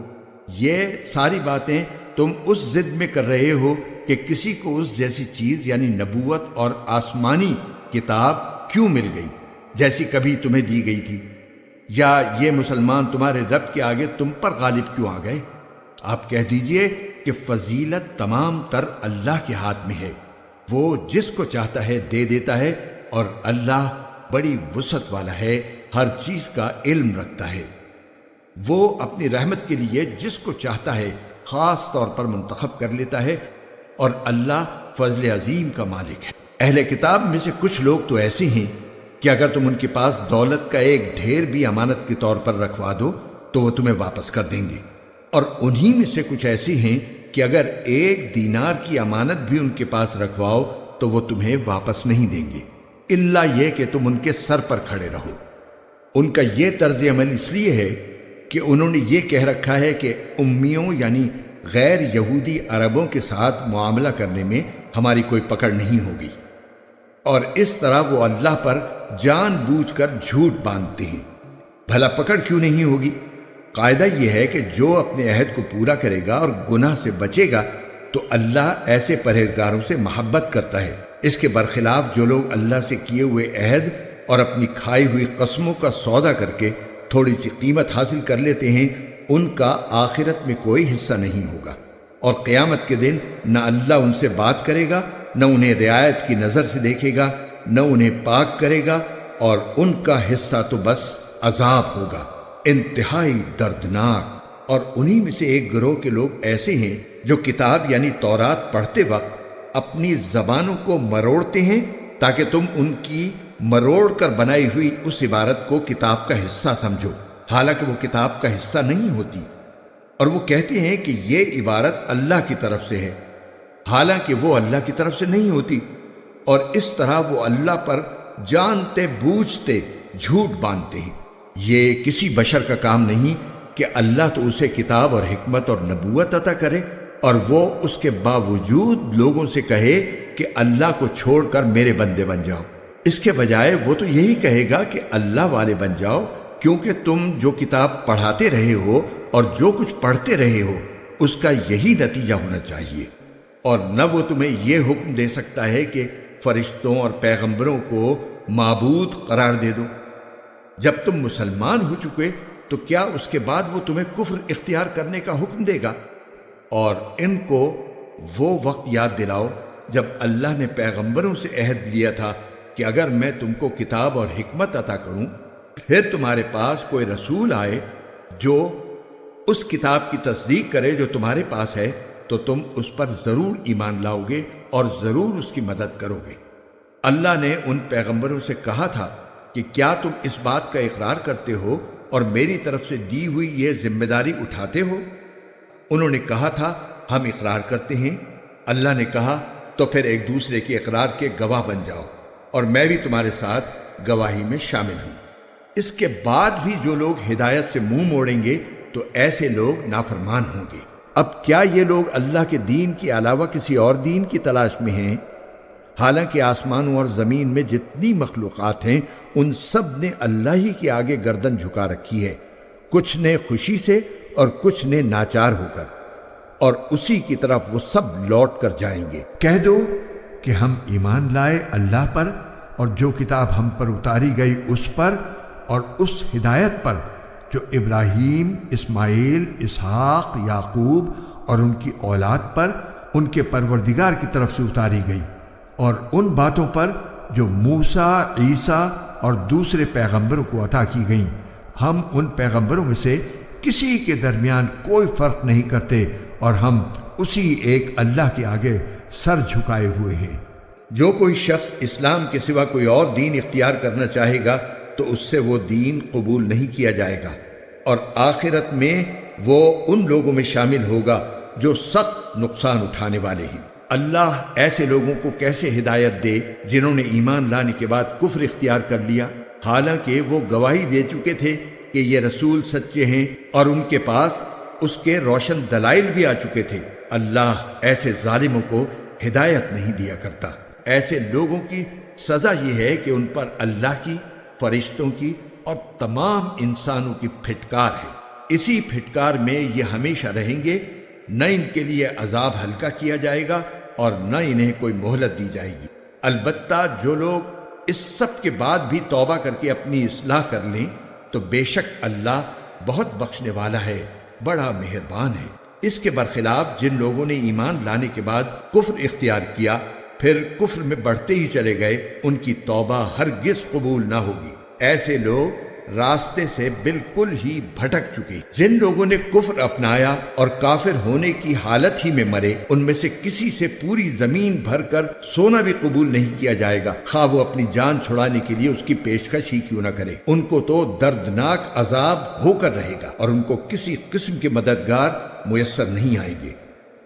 یہ ساری باتیں تم اس ضد میں کر رہے ہو کہ کسی کو اس جیسی چیز یعنی نبوت اور آسمانی کتاب کیوں مل گئی جیسی کبھی تمہیں دی گئی تھی، یا یہ مسلمان تمہارے رب کے آگے تم پر غالب کیوں آ گئے؟ آپ کہہ دیجئے کہ فضیلت تمام تر اللہ کے ہاتھ میں ہے، وہ جس کو چاہتا ہے دے دیتا ہے، اور اللہ بڑی وسعت والا ہے، ہر چیز کا علم رکھتا ہے۔ وہ اپنی رحمت کے لیے جس کو چاہتا ہے خاص طور پر منتخب کر لیتا ہے، اور اللہ فضل عظیم کا مالک ہے۔ اہل کتاب میں سے کچھ لوگ تو ایسے ہیں کہ اگر تم ان کے پاس دولت کا ایک ڈھیر بھی امانت کے طور پر رکھوا دو تو وہ تمہیں واپس کر دیں گے، اور انہی میں سے کچھ ایسی ہیں کہ اگر ایک دینار کی امانت بھی ان کے پاس رکھواؤ تو وہ تمہیں واپس نہیں دیں گے، الا یہ کہ تم ان کے سر پر کھڑے رہو۔ ان کا یہ طرز عمل اس لیے ہے کہ انہوں نے یہ کہہ رکھا ہے کہ امیوں یعنی غیر یہودی عربوں کے ساتھ معاملہ کرنے میں ہماری کوئی پکڑ نہیں ہوگی، اور اس طرح وہ اللہ پر جان بوجھ کر جھوٹ باندھتے ہیں۔ بھلا پکڑ کیوں نہیں ہوگی؟ قاعدہ یہ ہے کہ جو اپنے عہد کو پورا کرے گا اور گناہ سے بچے گا تو اللہ ایسے پرہیزگاروں سے محبت کرتا ہے۔ اس کے برخلاف جو لوگ اللہ سے کیے ہوئے عہد اور اپنی کھائی ہوئی قسموں کا سودا کر کے تھوڑی سی قیمت حاصل کر لیتے ہیں، ان کا آخرت میں کوئی حصہ نہیں ہوگا، اور قیامت کے دن نہ اللہ ان سے بات کرے گا، نہ انہیں رعایت کی نظر سے دیکھے گا، نہ انہیں پاک کرے گا، اور ان کا حصہ تو بس عذاب ہوگا، انتہائی دردناک۔ اور انہی میں سے ایک گروہ کے لوگ ایسے ہیں جو کتاب یعنی تورات پڑھتے وقت اپنی زبانوں کو مروڑتے ہیں تاکہ تم ان کی مروڑ کر بنائی ہوئی اس عبارت کو کتاب کا حصہ سمجھو، حالانکہ وہ کتاب کا حصہ نہیں ہوتی، اور وہ کہتے ہیں کہ یہ عبارت اللہ کی طرف سے ہے، حالانکہ وہ اللہ کی طرف سے نہیں ہوتی، اور اس طرح وہ اللہ پر جانتے بوجھتے جھوٹ باندھتے ہیں۔ یہ کسی بشر کا کام نہیں کہ اللہ تو اسے کتاب اور حکمت اور نبوت عطا کرے، اور وہ اس کے باوجود لوگوں سے کہے کہ اللہ کو چھوڑ کر میرے بندے بن جاؤ۔ اس کے بجائے وہ تو یہی کہے گا کہ اللہ والے بن جاؤ، کیونکہ تم جو کتاب پڑھاتے رہے ہو اور جو کچھ پڑھتے رہے ہو اس کا یہی نتیجہ ہونا چاہیے، اور نہ وہ تمہیں یہ حکم دے سکتا ہے کہ فرشتوں اور پیغمبروں کو معبود قرار دے دو۔ جب تم مسلمان ہو چکے تو کیا اس کے بعد وہ تمہیں کفر اختیار کرنے کا حکم دے گا؟ اور ان کو وہ وقت یاد دلاؤ جب اللہ نے پیغمبروں سے عہد لیا تھا کہ اگر میں تم کو کتاب اور حکمت عطا کروں، پھر تمہارے پاس کوئی رسول آئے جو اس کتاب کی تصدیق کرے جو تمہارے پاس ہے، تو تم اس پر ضرور ایمان لاؤ گے اور ضرور اس کی مدد کرو گے۔ اللہ نے ان پیغمبروں سے کہا تھا کہ کیا تم اس بات کا اقرار کرتے ہو اور میری طرف سے دی ہوئی یہ ذمہ داری اٹھاتے ہو؟ انہوں نے کہا تھا ہم اقرار کرتے ہیں۔ اللہ نے کہا تو پھر ایک دوسرے کے اقرار کے گواہ بن جاؤ، اور میں بھی تمہارے ساتھ گواہی میں شامل ہوں۔ اس کے بعد بھی جو لوگ ہدایت سے منہ موڑیں گے تو ایسے لوگ نافرمان ہوں گے۔ اب کیا یہ لوگ اللہ کے دین کے علاوہ کسی اور دین کی تلاش میں ہیں؟ حالانکہ آسمانوں اور زمین میں جتنی مخلوقات ہیں ان سب نے اللہ ہی کے آگے گردن جھکا رکھی ہے، کچھ نے خوشی سے اور کچھ نے ناچار ہو کر، اور اسی کی طرف وہ سب لوٹ کر جائیں گے۔ کہہ دو کہ ہم ایمان لائے اللہ پر اور جو کتاب ہم پر اتاری گئی اس پر، اور اس ہدایت پر جو ابراہیم، اسماعیل، اسحاق، یعقوب اور ان کی اولاد پر ان کے پروردگار کی طرف سے اتاری گئی، اور ان باتوں پر جو موسیٰ، عیسیٰ اور دوسرے پیغمبروں کو عطا کی گئیں۔ ہم ان پیغمبروں میں سے کسی کے درمیان کوئی فرق نہیں کرتے، اور ہم اسی ایک اللہ کے آگے سر جھکائے ہوئے ہیں۔ جو کوئی شخص اسلام کے سوا کوئی اور دین اختیار کرنا چاہے گا تو اس سے وہ دین قبول نہیں کیا جائے گا، اور آخرت میں وہ ان لوگوں میں شامل ہوگا جو سخت نقصان اٹھانے والے ہیں۔ اللہ ایسے لوگوں کو کیسے ہدایت دے جنہوں نے ایمان لانے کے بعد کفر اختیار کر لیا، حالانکہ وہ گواہی دے چکے تھے کہ یہ رسول سچے ہیں اور ان کے پاس اس کے روشن دلائل بھی آ چکے تھے۔ اللہ ایسے ظالموں کو ہدایت نہیں دیا کرتا۔ ایسے لوگوں کی سزا یہ ہے کہ ان پر اللہ کی، فرشتوں کی اور تمام انسانوں کی پھٹکار ہے۔ اسی پھٹکار میں یہ ہمیشہ رہیں گے، نہ ان کے لیے عذاب ہلکا کیا جائے گا اور نہ انہیں کوئی مہلت دی جائے گی۔ البتہ جو لوگ اس سب کے بعد بھی توبہ کر کے اپنی اصلاح کر لیں تو بے شک اللہ بہت بخشنے والا ہے، بڑا مہربان ہے۔ اس کے برخلاف جن لوگوں نے ایمان لانے کے بعد کفر اختیار کیا پھر کفر میں بڑھتے ہی چلے گئے، ان کی توبہ ہرگز قبول نہ ہوگی۔ ایسے لوگ راستے سے بالکل ہی بھٹک چکے۔ جن لوگوں نے کفر اپنایا اور کافر ہونے کی حالت ہی میں مرے، ان میں سے کسی سے پوری زمین بھر کر سونا بھی قبول نہیں کیا جائے گا، خواہ وہ اپنی جان چھڑانے کے لیے اس کی پیشکش ہی کیوں نہ کرے۔ ان کو تو دردناک عذاب ہو کر رہے گا اور ان کو کسی قسم کے مددگار میسر نہیں آئیں گے۔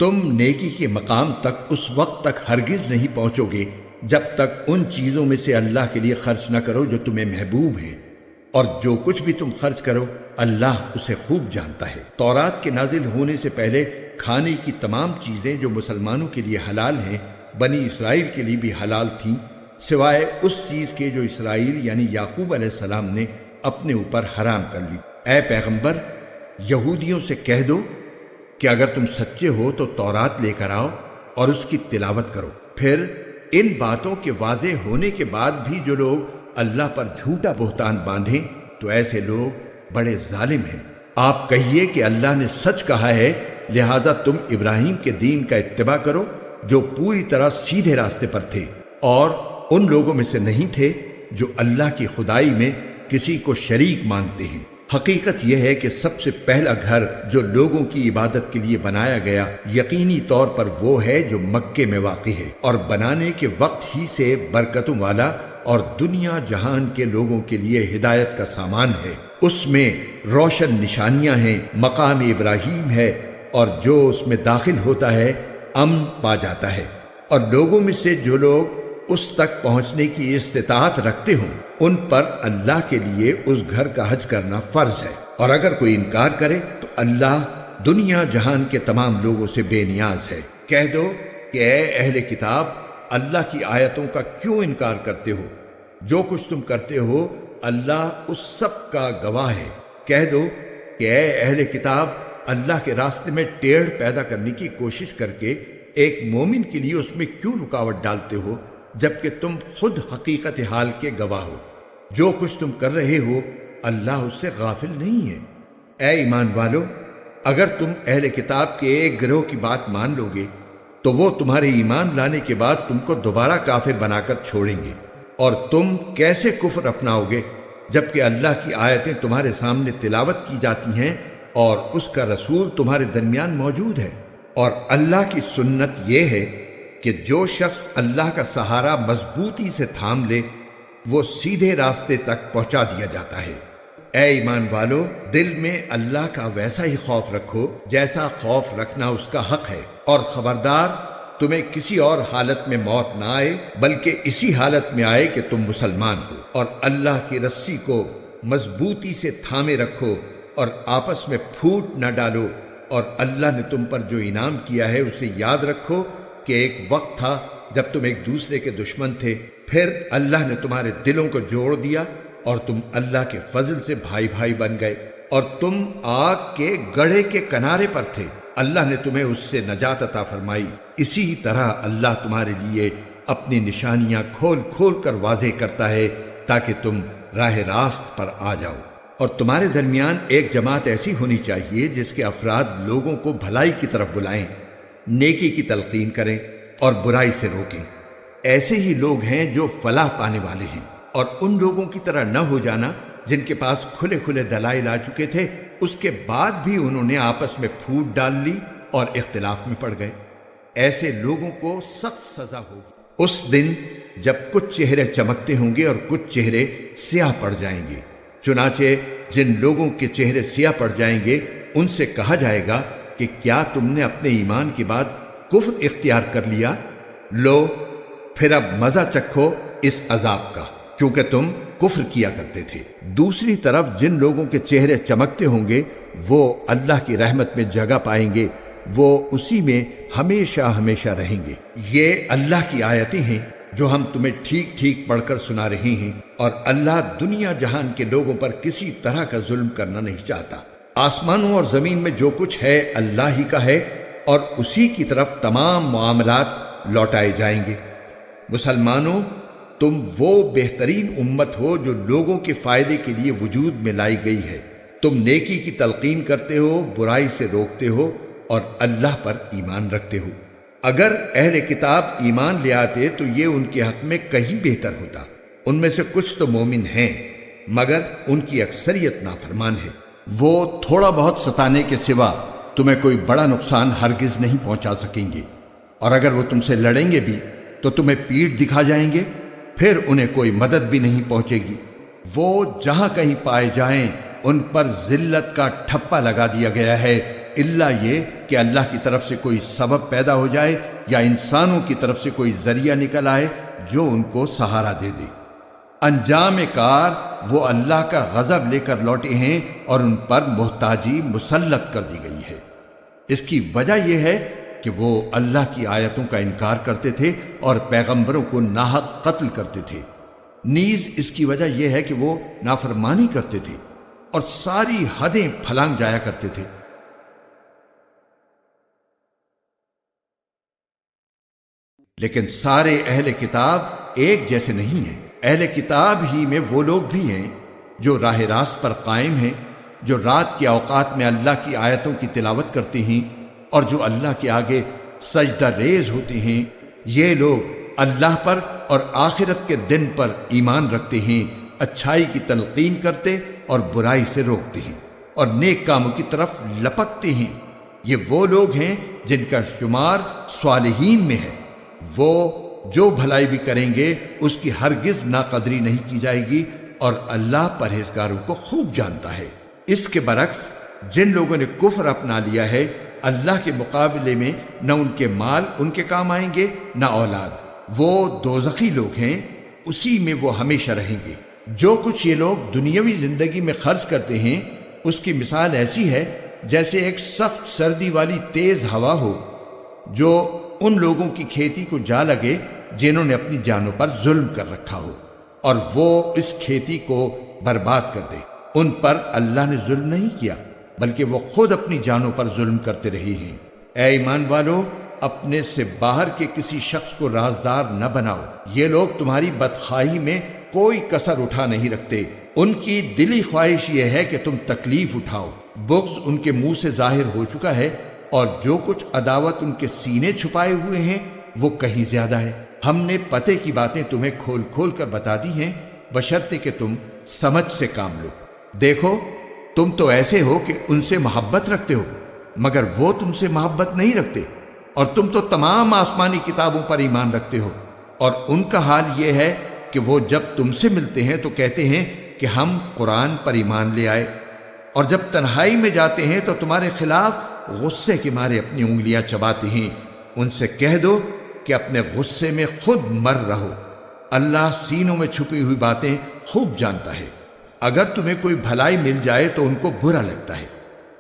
تم نیکی کے مقام تک اس وقت تک ہرگز نہیں پہنچو گے جب تک ان چیزوں میں سے اللہ کے لیے خرچ نہ کرو جو تمہیں محبوب ہیں، اور جو کچھ بھی تم خرچ کرو اللہ اسے خوب جانتا ہے۔ تورات کے نازل ہونے سے پہلے کھانے کی تمام چیزیں جو مسلمانوں کے لیے حلال ہیں بنی اسرائیل کے لیے بھی حلال تھیں، سوائے اس چیز کے جو اسرائیل یعنی یعقوب علیہ السلام نے اپنے اوپر حرام کر لی۔ اے پیغمبر، یہودیوں سے کہہ دو کہ اگر تم سچے ہو تو تورات لے کر آؤ اور اس کی تلاوت کرو۔ پھر ان باتوں کے واضح ہونے کے بعد بھی جو لوگ اللہ پر جھوٹا بہتان باندھیں تو ایسے لوگ بڑے ظالم ہیں۔ آپ کہیے کہ اللہ نے سچ کہا ہے، لہذا تم ابراہیم کے دین کا اتباع کرو جو پوری طرح سیدھے راستے پر تھے اور ان لوگوں میں سے نہیں تھے جو اللہ کی خدائی میں کسی کو شریک مانتے ہیں۔ حقیقت یہ ہے کہ سب سے پہلا گھر جو لوگوں کی عبادت کے لیے بنایا گیا یقینی طور پر وہ ہے جو مکے میں واقع ہے، اور بنانے کے وقت ہی سے برکتوں والا اور دنیا جہان کے لوگوں کے لیے ہدایت کا سامان ہے۔ اس میں روشن نشانیاں ہیں، مقام ابراہیم ہے، اور جو اس میں داخل ہوتا ہے امن پا جاتا ہے۔ اور لوگوں میں سے جو لوگ اس تک پہنچنے کی استطاعت رکھتے ہوں ان پر اللہ کے لیے اس گھر کا حج کرنا فرض ہے، اور اگر کوئی انکار کرے تو اللہ دنیا جہان کے تمام لوگوں سے بے نیاز ہے۔ کہہ دو کہ اے اہل کتاب، اللہ کی آیتوں کا کیوں انکار کرتے ہو؟ جو کچھ تم کرتے ہو اللہ اس سب کا گواہ ہے۔ کہہ دو کہ اے اہل کتاب، اللہ کے راستے میں ٹیڑھ پیدا کرنے کی کوشش کر کے ایک مومن کے لیے اس میں کیوں رکاوٹ ڈالتے ہو جبکہ تم خود حقیقت حال کے گواہ ہو؟ جو کچھ تم کر رہے ہو اللہ اس سے غافل نہیں ہے۔ اے ایمان والو، اگر تم اہل کتاب کے ایک گروہ کی بات مان لو گے تو وہ تمہارے ایمان لانے کے بعد تم کو دوبارہ کافر بنا کر چھوڑیں گے، اور تم کیسے کفر اپناؤ گے جبکہ اللہ کی آیتیں تمہارے سامنے تلاوت کی جاتی ہیں اور اس کا رسول تمہارے درمیان موجود ہے۔ اور اللہ کی سنت یہ ہے کہ جو شخص اللہ کا سہارا مضبوطی سے تھام لے وہ سیدھے راستے تک پہنچا دیا جاتا ہے۔ اے ایمان والو، دل میں اللہ کا ویسا ہی خوف رکھو جیسا خوف رکھنا اس کا حق ہے، اور خبردار تمہیں کسی اور حالت میں موت نہ آئے بلکہ اسی حالت میں آئے کہ تم مسلمان ہو، اور اللہ کی رسی کو مضبوطی سے تھامے رکھو اور آپس میں پھوٹ نہ ڈالو، اور اللہ نے تم پر جو انعام کیا ہے اسے یاد رکھو کہ ایک وقت تھا جب تم ایک دوسرے کے دشمن تھے، پھر اللہ نے تمہارے دلوں کو جوڑ دیا اور تم اللہ کے فضل سے بھائی بھائی بن گئے، اور تم آگ کے گڑھے کے کنارے پر تھے، اللہ نے تمہیں اس سے نجات عطا فرمائی۔ اسی طرح اللہ تمہارے لیے اپنی نشانیاں کھول کھول کر واضح کرتا ہے تاکہ تم راہ راست پر آ جاؤ۔ اور تمہارے درمیان ایک جماعت ایسی ہونی چاہیے جس کے افراد لوگوں کو بھلائی کی طرف بلائیں، نیکی کی تلقین کریں اور برائی سے روکیں۔ ایسے ہی لوگ ہیں جو فلاح پانے والے ہیں، اور ان لوگوں کی طرح نہ ہو جانا جن کے پاس کھلے کھلے دلائل آ چکے تھے، اس کے بعد بھی انہوں نے آپس میں پھوٹ ڈال لی اور اختلاف میں پڑ گئے۔ ایسے لوگوں کو سخت سزا ہوگی اس دن جب کچھ چہرے چمکتے ہوں گے اور کچھ چہرے سیاہ پڑ جائیں گے۔ چنانچہ جن لوگوں کے چہرے سیاہ پڑ جائیں گے ان سے کہا جائے گا کہ کیا تم نے اپنے ایمان کے بعد کفر اختیار کر لیا؟ لو پھر اب مزہ چکھو اس عذاب کا، کیونکہ تم کفر کیا کرتے تھے۔ دوسری طرف جن لوگوں کے چہرے چمکتے ہوں گے وہ اللہ کی رحمت میں جگہ پائیں گے، وہ اسی میں ہمیشہ ہمیشہ رہیں گے۔ یہ اللہ کی آیتیں ہیں جو ہم تمہیں ٹھیک ٹھیک پڑھ کر سنا رہے ہیں، اور اللہ دنیا جہان کے لوگوں پر کسی طرح کا ظلم کرنا نہیں چاہتا۔ آسمانوں اور زمین میں جو کچھ ہے اللہ ہی کا ہے، اور اسی کی طرف تمام معاملات لوٹائے جائیں گے۔ مسلمانوں، تم وہ بہترین امت ہو جو لوگوں کے فائدے کے لیے وجود میں لائی گئی ہے۔ تم نیکی کی تلقین کرتے ہو، برائی سے روکتے ہو، اور اللہ پر ایمان رکھتے ہو۔ اگر اہل کتاب ایمان لے آتے تو یہ ان کے حق میں کہیں بہتر ہوتا۔ ان میں سے کچھ تو مومن ہیں، مگر ان کی اکثریت نافرمان ہے۔ وہ تھوڑا بہت ستانے کے سوا تمہیں کوئی بڑا نقصان ہرگز نہیں پہنچا سکیں گے، اور اگر وہ تم سے لڑیں گے بھی تو تمہیں پیٹھ دکھا جائیں گے، پھر انہیں کوئی مدد بھی نہیں پہنچے گی۔ وہ جہاں کہیں پائے جائیں ان پر ذلت کا ٹھپا لگا دیا گیا ہے، الا یہ کہ اللہ کی طرف سے کوئی سبب پیدا ہو جائے یا انسانوں کی طرف سے کوئی ذریعہ نکل آئے جو ان کو سہارا دے دے۔ انجام کار وہ اللہ کا غضب لے کر لوٹے ہیں اور ان پر محتاجی مسلط کر دی گئی ہے۔ اس کی وجہ یہ ہے کہ وہ اللہ کی آیتوں کا انکار کرتے تھے اور پیغمبروں کو ناحق قتل کرتے تھے۔ نیز اس کی وجہ یہ ہے کہ وہ نافرمانی کرتے تھے اور ساری حدیں پھلانگ جایا کرتے تھے۔ لیکن سارے اہل کتاب ایک جیسے نہیں ہیں۔ اہل کتاب ہی میں وہ لوگ بھی ہیں جو راہ راست پر قائم ہیں، جو رات کے اوقات میں اللہ کی آیتوں کی تلاوت کرتے ہیں اور جو اللہ کے آگے سجدہ ریز ہوتے ہیں۔ یہ لوگ اللہ پر اور آخرت کے دن پر ایمان رکھتے ہیں، اچھائی کی تلقین کرتے اور برائی سے روکتے ہیں، اور نیک کاموں کی طرف لپکتے ہیں۔ یہ وہ لوگ ہیں جن کا شمار صالحین میں ہے۔ وہ جو بھلائی بھی کریں گے اس کی ہرگز ناقدری نہیں کی جائے گی، اور اللہ پرہیزگاروں کو خوب جانتا ہے۔ اس کے برعکس جن لوگوں نے کفر اپنا لیا ہے، اللہ کے مقابلے میں نہ ان کے مال ان کے کام آئیں گے نہ اولاد۔ وہ دوزخی لوگ ہیں، اسی میں وہ ہمیشہ رہیں گے۔ جو کچھ یہ لوگ دنیاوی زندگی میں خرچ کرتے ہیں اس کی مثال ایسی ہے جیسے ایک سخت سردی والی تیز ہوا ہو جو ان لوگوں کی کھیتی کو جا لگے جنہوں نے اپنی جانوں پر ظلم کر رکھا ہو، اور وہ اس کھیتی کو برباد کر دے۔ ان پر اللہ نے ظلم نہیں کیا، بلکہ وہ خود اپنی جانوں پر ظلم کرتے رہے ہیں۔ اے ایمان والو، اپنے سے باہر کے کسی شخص کو رازدار نہ بناؤ۔ یہ لوگ تمہاری بدخواہی میں کوئی کسر اٹھا نہیں رکھتے۔ ان کی دلی خواہش یہ ہے کہ تم تکلیف اٹھاؤ۔ بغض ان کے منہ سے ظاہر ہو چکا ہے، اور جو کچھ عداوت ان کے سینے چھپائے ہوئے ہیں وہ کہیں زیادہ ہے۔ ہم نے پتے کی باتیں تمہیں کھول کھول کر بتا دی ہیں، بشرطے کہ تم سمجھ سے کام لو۔ دیکھو، تم تو ایسے ہو کہ ان سے محبت رکھتے ہو، مگر وہ تم سے محبت نہیں رکھتے، اور تم تو تمام آسمانی کتابوں پر ایمان رکھتے ہو، اور ان کا حال یہ ہے کہ وہ جب تم سے ملتے ہیں تو کہتے ہیں کہ ہم قرآن پر ایمان لے آئے، اور جب تنہائی میں جاتے ہیں تو تمہارے خلاف غصے کے مارے اپنی انگلیاں چباتے ہیں۔ ان سے کہہ دو کہ اپنے غصے میں خود مر رہو، اللہ سینوں میں چھپی ہوئی باتیں خوب جانتا ہے۔ اگر تمہیں کوئی بھلائی مل جائے تو ان کو برا لگتا ہے،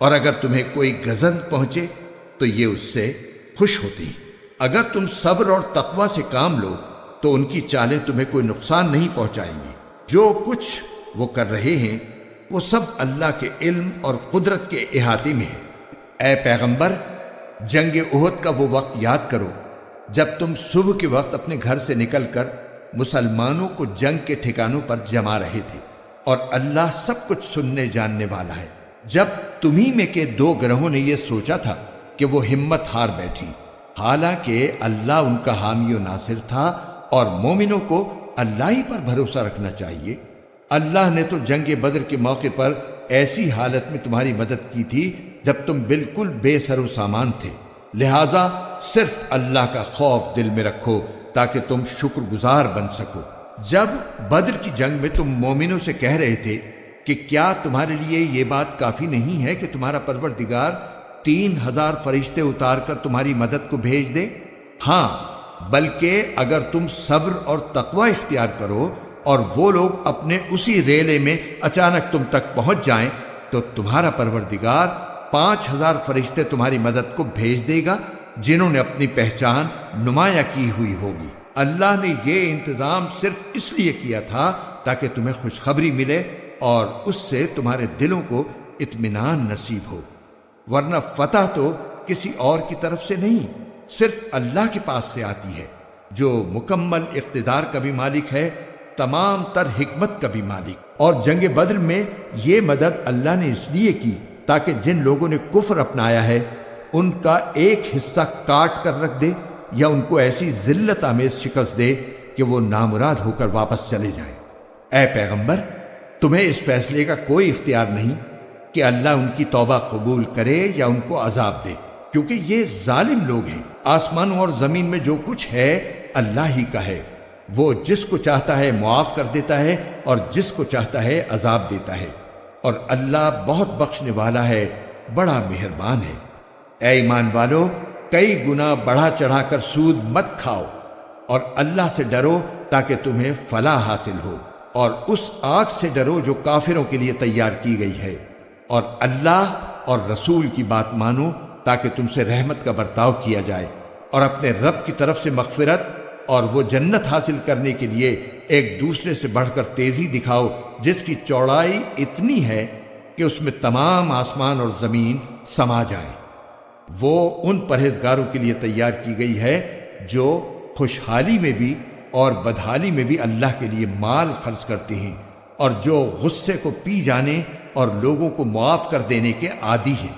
اور اگر تمہیں کوئی گزن پہنچے تو یہ اس سے خوش ہوتی ہیں۔ اگر تم صبر اور تقوی سے کام لو تو ان کی چالیں تمہیں کوئی نقصان نہیں پہنچائیں گی۔ جو کچھ وہ کر رہے ہیں وہ سب اللہ کے علم اور قدرت کے احاطے میں ہے۔ اے پیغمبر، جنگ احد کا وہ وقت یاد کرو جب تم صبح کے وقت اپنے گھر سے نکل کر مسلمانوں کو جنگ کے ٹھکانوں پر جما رہے تھے، اور اللہ سب کچھ سننے جاننے والا ہے۔ جب تمہیں میں کے دو گروہوں نے یہ سوچا تھا کہ وہ ہمت ہار بیٹھی، حالانکہ اللہ ان کا حامی و ناصر تھا، اور مومنوں کو اللہ ہی پر بھروسہ رکھنا چاہیے۔ اللہ نے تو جنگ بدر کے موقع پر ایسی حالت میں تمہاری مدد کی تھی جب تم بالکل بے سر و سامان تھے، لہٰذا صرف اللہ کا خوف دل میں رکھو تاکہ تم شکر گزار بن سکو۔ جب بدر کی جنگ میں تم مومنوں سے کہہ رہے تھے کہ کیا تمہارے لیے یہ بات کافی نہیں ہے کہ تمہارا پروردگار 3000 فرشتے اتار کر تمہاری مدد کو بھیج دے؟ ہاں، بلکہ اگر تم صبر اور تقوی اختیار کرو اور وہ لوگ اپنے اسی ریلے میں اچانک تم تک پہنچ جائیں تو تمہارا پروردگار 5000 فرشتے تمہاری مدد کو بھیج دے گا جنہوں نے اپنی پہچان نمایاں کی ہوئی ہوگی۔ اللہ نے یہ انتظام صرف اس لیے کیا تھا تاکہ تمہیں خوشخبری ملے اور اس سے تمہارے دلوں کو اطمینان نصیب ہو، ورنہ فتح تو کسی اور کی طرف سے نہیں، صرف اللہ کے پاس سے آتی ہے، جو مکمل اقتدار کا بھی مالک ہے، تمام تر حکمت کا بھی مالک۔ اور جنگ بدر میں یہ مدد اللہ نے اس لیے کی تاکہ جن لوگوں نے کفر اپنایا ہے ان کا ایک حصہ کاٹ کر رکھ دے یا ان کو ایسی ذلت آمیز شکست دے کہ وہ نامراد ہو کر واپس چلے جائیں۔ اے پیغمبر، تمہیں اس فیصلے کا کوئی اختیار نہیں کہ اللہ ان کی توبہ قبول کرے یا ان کو عذاب دے، کیونکہ یہ ظالم لوگ ہیں۔ آسمانوں اور زمین میں جو کچھ ہے اللہ ہی کا ہے، وہ جس کو چاہتا ہے معاف کر دیتا ہے اور جس کو چاہتا ہے عذاب دیتا ہے، اور اللہ بہت بخشنے والا ہے، بڑا مہربان ہے۔ اے ایمان والو، کئی گنا بڑھا چڑھا کر سود مت کھاؤ اور اللہ سے ڈرو تاکہ تمہیں فلاح حاصل ہو، اور اس آگ سے ڈرو جو کافروں کے لیے تیار کی گئی ہے، اور اللہ اور رسول کی بات مانو تاکہ تم سے رحمت کا برتاؤ کیا جائے، اور اپنے رب کی طرف سے مغفرت اور وہ جنت حاصل کرنے کے لیے ایک دوسرے سے بڑھ کر تیزی دکھاؤ جس کی چوڑائی اتنی ہے کہ اس میں تمام آسمان اور زمین سما جائیں۔ وہ ان پرہیزگاروں کے لیے تیار کی گئی ہے جو خوشحالی میں بھی اور بدحالی میں بھی اللہ کے لیے مال خرچ کرتے ہیں، اور جو غصے کو پی جانے اور لوگوں کو معاف کر دینے کے عادی ہیں۔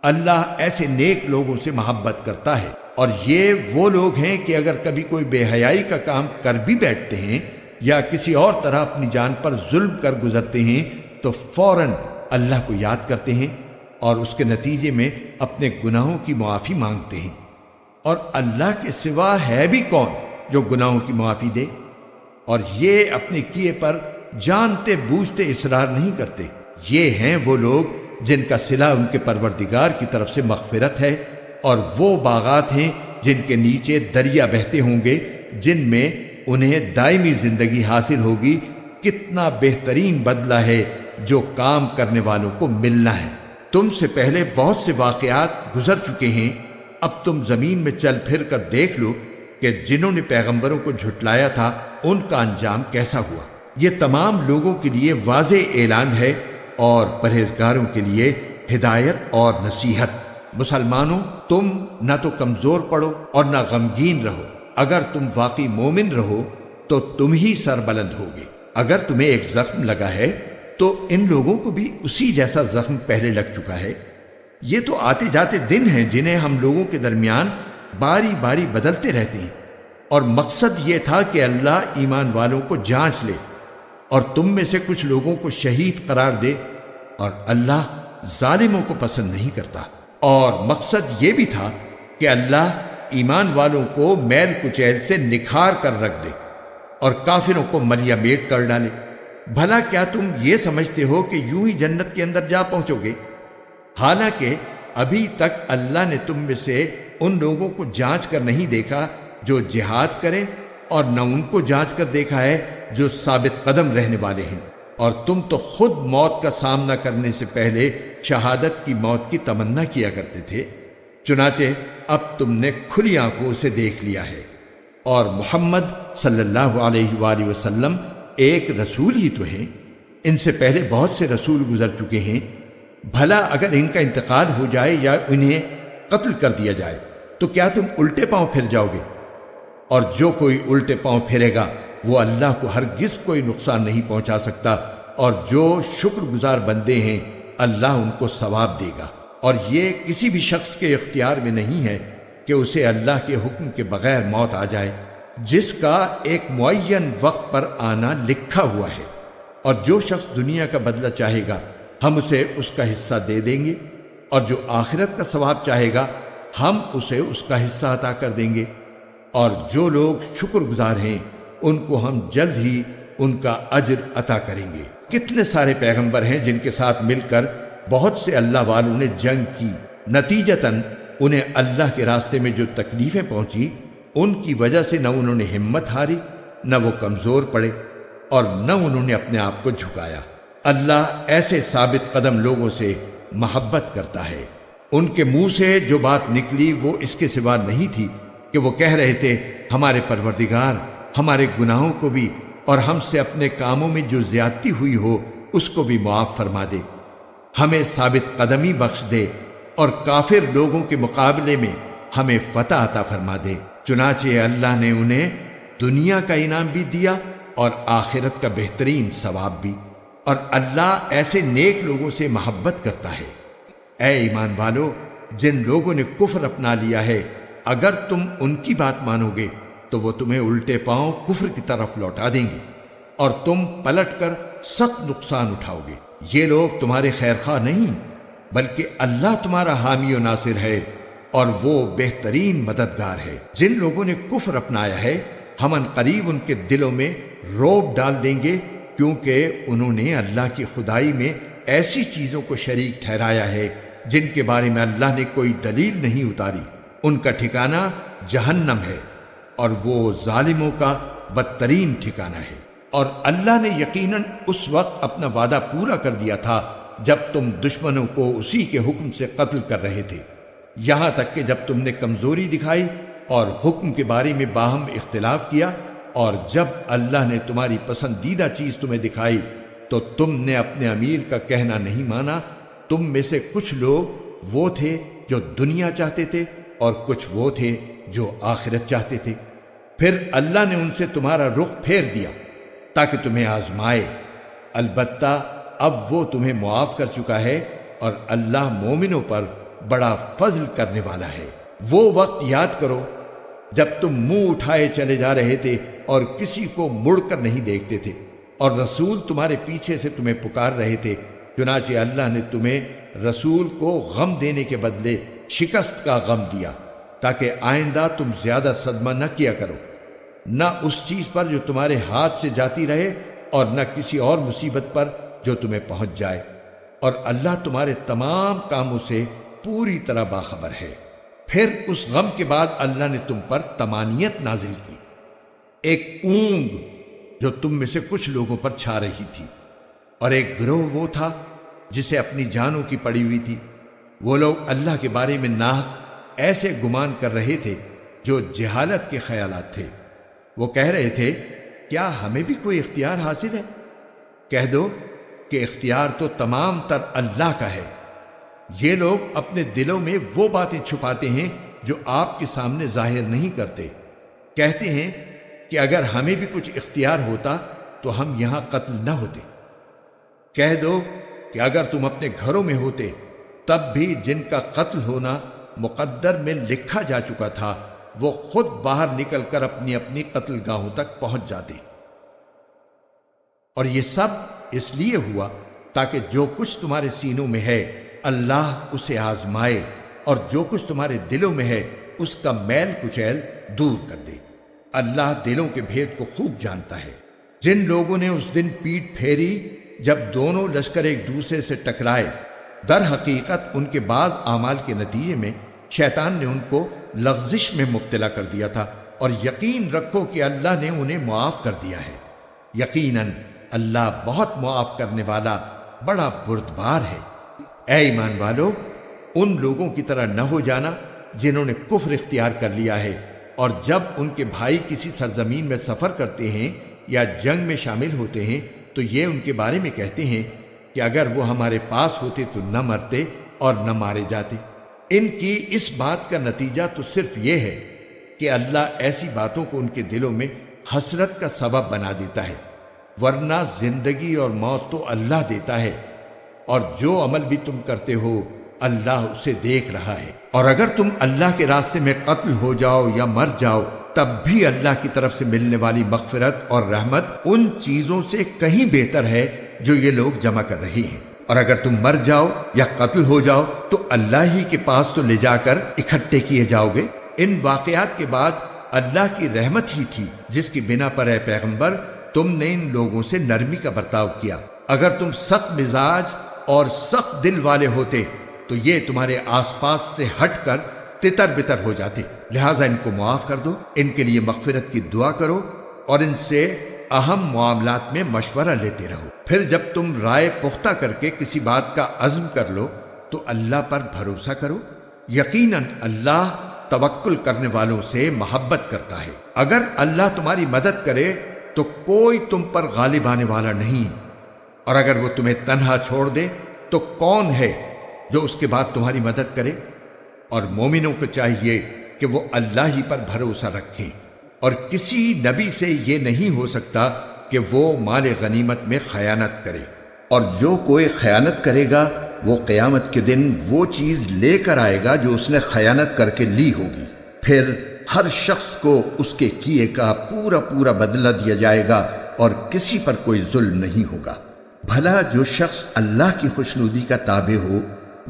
اللہ ایسے نیک لوگوں سے محبت کرتا ہے، اور یہ وہ لوگ ہیں کہ اگر کبھی کوئی بے حیائی کا کام کر بھی بیٹھتے ہیں یا کسی اور طرح اپنی جان پر ظلم کر گزرتے ہیں تو فوراً اللہ کو یاد کرتے ہیں اور اس کے نتیجے میں اپنے گناہوں کی معافی مانگتے ہیں، اور اللہ کے سوا ہے بھی کون جو گناہوں کی معافی دے؟ اور یہ اپنے کیے پر جانتے بوجھتے اصرار نہیں کرتے۔ یہ ہیں وہ لوگ جن کا صلہ ان کے پروردگار کی طرف سے مغفرت ہے، اور وہ باغات ہیں جن کے نیچے دریا بہتے ہوں گے، جن میں انہیں دائمی زندگی حاصل ہوگی۔ کتنا بہترین بدلہ ہے جو کام کرنے والوں کو ملنا ہے۔ تم سے پہلے بہت سے واقعات گزر چکے ہیں، اب تم زمین میں چل پھر کر دیکھ لو کہ جنہوں نے پیغمبروں کو جھٹلایا تھا ان کا انجام کیسا ہوا۔ یہ تمام لوگوں کے لیے واضح اعلان ہے اور پرہیزگاروں کے لیے ہدایت اور نصیحت۔ مسلمانوں، تم نہ تو کمزور پڑو اور نہ غمگین رہو۔ اگر تم واقعی مومن رہو تو تم ہی سربلند ہوگے۔ اگر تمہیں ایک زخم لگا ہے تو ان لوگوں کو بھی اسی جیسا زخم پہلے لگ چکا ہے۔ یہ تو آتے جاتے دن ہیں جنہیں ہم لوگوں کے درمیان باری باری بدلتے رہتے ہیں، اور مقصد یہ تھا کہ اللہ ایمان والوں کو جانچ لے اور تم میں سے کچھ لوگوں کو شہید قرار دے، اور اللہ ظالموں کو پسند نہیں کرتا۔ اور مقصد یہ بھی تھا کہ اللہ ایمان والوں کو میل کچیل سے نکھار کر رکھ دے اور کافروں کو ملیا میٹ کر ڈالے۔ بھلا کیا تم یہ سمجھتے ہو کہ یوں ہی جنت کے اندر جا پہنچو گے؟ حالانکہ ابھی تک اللہ نے تم میں سے ان لوگوں کو جانچ کر نہیں دیکھا جو جہاد کریں، اور نہ ان کو جانچ کر دیکھا ہے جو ثابت قدم رہنے والے ہیں، اور تم تو خود موت کا سامنا کرنے سے پہلے شہادت کی موت کی تمنا کیا کرتے تھے۔ چنانچہ اب تم نے کھلی آنکھوں اسے دیکھ لیا ہے، اور محمد صلی اللہ علیہ وآلہ وسلم ایک رسول ہی تو ہیں۔ ان سے پہلے بہت سے رسول گزر چکے ہیں۔ بھلا اگر ان کا انتقال ہو جائے یا انہیں قتل کر دیا جائے تو کیا تم الٹے پاؤں پھر جاؤ گے؟ اور جو کوئی الٹے پاؤں پھرے گا وہ اللہ کو ہرگز کوئی نقصان نہیں پہنچا سکتا، اور جو شکر گزار بندے ہیں اللہ ان کو ثواب دے گا۔ اور یہ کسی بھی شخص کے اختیار میں نہیں ہے کہ اسے اللہ کے حکم کے بغیر موت آ جائے، جس کا ایک معین وقت پر آنا لکھا ہوا ہے۔ اور جو شخص دنیا کا بدلہ چاہے گا ہم اسے اس کا حصہ دے دیں گے، اور جو آخرت کا ثواب چاہے گا ہم اسے اس کا حصہ عطا کر دیں گے۔ اور جو لوگ شکر گزار ہیں ان کو ہم جلد ہی ان کا اجر عطا کریں گے۔ کتنے سارے پیغمبر ہیں جن کے ساتھ مل کر بہت سے اللہ والوں نے جنگ کی، نتیجتاً انہیں اللہ کے راستے میں جو تکلیفیں پہنچی ان کی وجہ سے نہ انہوں نے ہمت ہاری، نہ وہ کمزور پڑے اور نہ انہوں نے اپنے آپ کو جھکایا۔ اللہ ایسے ثابت قدم لوگوں سے محبت کرتا ہے۔ ان کے منہ سے جو بات نکلی وہ اس کے سوا نہیں تھی کہ وہ کہہ رہے تھے، ہمارے پروردگار ہمارے گناہوں کو بھی اور ہم سے اپنے کاموں میں جو زیادتی ہوئی ہو اس کو بھی معاف فرما دے، ہمیں ثابت قدمی بخش دے اور کافر لوگوں کے مقابلے میں ہمیں فتح عطا فرما دے۔ چنانچہ اللہ نے انہیں دنیا کا انعام بھی دیا اور آخرت کا بہترین ثواب بھی، اور اللہ ایسے نیک لوگوں سے محبت کرتا ہے۔ اے ایمان والو، جن لوگوں نے کفر اپنا لیا ہے اگر تم ان کی بات مانو گے تو وہ تمہیں الٹے پاؤں کفر کی طرف لوٹا دیں گے اور تم پلٹ کر سخت نقصان اٹھاؤ گے۔ یہ لوگ تمہارے خیر خواہ نہیں بلکہ اللہ تمہارا حامی و ناصر ہے اور وہ بہترین مددگار ہے۔ جن لوگوں نے کفر اپنایا ہے ہم ان قریب ان کے دلوں میں رعب ڈال دیں گے، کیونکہ انہوں نے اللہ کی خدائی میں ایسی چیزوں کو شریک ٹھہرایا ہے جن کے بارے میں اللہ نے کوئی دلیل نہیں اتاری۔ ان کا ٹھکانہ جہنم ہے اور وہ ظالموں کا بدترین ٹھکانہ ہے۔ اور اللہ نے یقیناً اس وقت اپنا وعدہ پورا کر دیا تھا جب تم دشمنوں کو اسی کے حکم سے قتل کر رہے تھے، یہاں تک کہ جب تم نے کمزوری دکھائی اور حکم کے بارے میں باہم اختلاف کیا، اور جب اللہ نے تمہاری پسندیدہ چیز تمہیں دکھائی تو تم نے اپنے امیر کا کہنا نہیں مانا۔ تم میں سے کچھ لوگ وہ تھے جو دنیا چاہتے تھے اور کچھ وہ تھے جو آخرت چاہتے تھے۔ پھر اللہ نے ان سے تمہارا رخ پھیر دیا تاکہ تمہیں آزمائے، البتہ اب وہ تمہیں معاف کر چکا ہے اور اللہ مومنوں پر بڑا فضل کرنے والا ہے۔ وہ وقت یاد کرو جب تم منہ اٹھائے چلے جا رہے تھے اور کسی کو مڑ کر نہیں دیکھتے تھے، اور رسول تمہارے پیچھے سے تمہیں پکار رہے تھے، چنانچہ اللہ نے تمہیں رسول کو غم دینے کے بدلے شکست کا غم دیا تاکہ آئندہ تم زیادہ صدمہ نہ کیا کرو، نہ اس چیز پر جو تمہارے ہاتھ سے جاتی رہے اور نہ کسی اور مصیبت پر جو تمہیں پہنچ جائے، اور اللہ تمہارے تمام کاموں سے پوری طرح باخبر ہے۔ پھر اس غم کے بعد اللہ نے تم پر طمانینت نازل کی، ایک اونگ جو تم میں سے کچھ لوگوں پر چھا رہی تھی، اور ایک گروہ وہ تھا جسے اپنی جانوں کی پڑی ہوئی تھی۔ وہ لوگ اللہ کے بارے میں ناحق ایسے گمان کر رہے تھے جو جہالت کے خیالات تھے۔ وہ کہہ رہے تھے، کیا ہمیں بھی کوئی اختیار حاصل ہے؟ کہہ دو کہ اختیار تو تمام تر اللہ کا ہے۔ یہ لوگ اپنے دلوں میں وہ باتیں چھپاتے ہیں جو آپ کے سامنے ظاہر نہیں کرتے۔ کہتے ہیں کہ اگر ہمیں بھی کچھ اختیار ہوتا تو ہم یہاں قتل نہ ہوتے۔ کہہ دو کہ اگر تم اپنے گھروں میں ہوتے تب بھی جن کا قتل ہونا مقدر میں لکھا جا چکا تھا وہ خود باہر نکل کر اپنی اپنی قتل گاہوں تک پہنچ جاتے۔ اور یہ سب اس لیے ہوا تاکہ جو کچھ تمہارے سینوں میں ہے اللہ اسے آزمائے، اور جو کچھ تمہارے دلوں میں ہے اس کا میل کچیل دور کر دے۔ اللہ دلوں کے بھید کو خوب جانتا ہے۔ جن لوگوں نے اس دن پیٹھ پھیری جب دونوں لشکر ایک دوسرے سے ٹکرائے، در حقیقت ان کے بعض اعمال کے نتیجے میں شیطان نے ان کو لغزش میں مبتلا کر دیا تھا، اور یقین رکھو کہ اللہ نے انہیں معاف کر دیا ہے۔ یقیناً اللہ بہت معاف کرنے والا بڑا بردبار ہے۔ اے ایمان والو، ان لوگوں کی طرح نہ ہو جانا جنہوں نے کفر اختیار کر لیا ہے، اور جب ان کے بھائی کسی سرزمین میں سفر کرتے ہیں یا جنگ میں شامل ہوتے ہیں تو یہ ان کے بارے میں کہتے ہیں کہ اگر وہ ہمارے پاس ہوتے تو نہ مرتے اور نہ مارے جاتے۔ ان کی اس بات کا نتیجہ تو صرف یہ ہے کہ اللہ ایسی باتوں کو ان کے دلوں میں حسرت کا سبب بنا دیتا ہے، ورنہ زندگی اور موت تو اللہ دیتا ہے، اور جو عمل بھی تم کرتے ہو اللہ اسے دیکھ رہا ہے۔ اور اگر تم اللہ کے راستے میں قتل ہو جاؤ یا مر جاؤ تب بھی اللہ کی طرف سے ملنے والی مغفرت اور رحمت ان چیزوں سے کہیں بہتر ہے جو یہ لوگ جمع کر رہی ہیں۔ اور اگر تم مر جاؤ یا قتل ہو جاؤ تو اللہ ہی کے پاس تو لے جا کر اکٹھے کیے جاؤ گے۔ ان واقعات کے بعد اللہ کی رحمت ہی تھی جس کی بنا پر اے پیغمبر تم نے ان لوگوں سے نرمی کا برتاؤ کیا۔ اگر تم سخت مزاج اور سخت دل والے ہوتے تو یہ تمہارے آس پاس سے ہٹ کر تتر بتر ہو جاتے، لہٰذا ان کو معاف کر دو، ان کے لیے مغفرت کی دعا کرو اور ان سے اہم معاملات میں مشورہ لیتے رہو۔ پھر جب تم رائے پختہ کر کے کسی بات کا عزم کر لو تو اللہ پر بھروسہ کرو، یقیناً اللہ توکل کرنے والوں سے محبت کرتا ہے۔ اگر اللہ تمہاری مدد کرے تو کوئی تم پر غالب آنے والا نہیں، اور اگر وہ تمہیں تنہا چھوڑ دے تو کون ہے جو اس کے بعد تمہاری مدد کرے؟ اور مومنوں کو چاہیے کہ وہ اللہ ہی پر بھروسہ رکھیں، اور کسی نبی سے یہ نہیں ہو سکتا کہ وہ مال غنیمت میں خیانت کرے، اور جو کوئی خیانت کرے گا وہ قیامت کے دن وہ چیز لے کر آئے گا جو اس نے خیانت کر کے لی ہوگی، پھر ہر شخص کو اس کے کیے کا پورا پورا بدلہ دیا جائے گا اور کسی پر کوئی ظلم نہیں ہوگا۔ بھلا جو شخص اللہ کی خوشنودی کا تابع ہو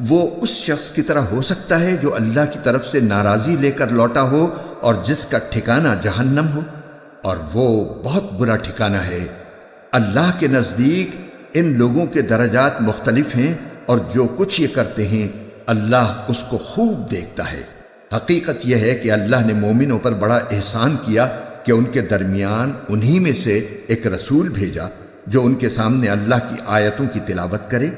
وہ اس شخص کی طرح ہو سکتا ہے جو اللہ کی طرف سے ناراضی لے کر لوٹا ہو اور جس کا ٹھکانہ جہنم ہو، اور وہ بہت برا ٹھکانہ ہے۔ اللہ کے نزدیک ان لوگوں کے درجات مختلف ہیں، اور جو کچھ یہ کرتے ہیں اللہ اس کو خوب دیکھتا ہے۔ حقیقت یہ ہے کہ اللہ نے مومنوں پر بڑا احسان کیا کہ ان کے درمیان انہی میں سے ایک رسول بھیجا جو ان کے سامنے اللہ کی آیتوں کی تلاوت کرے،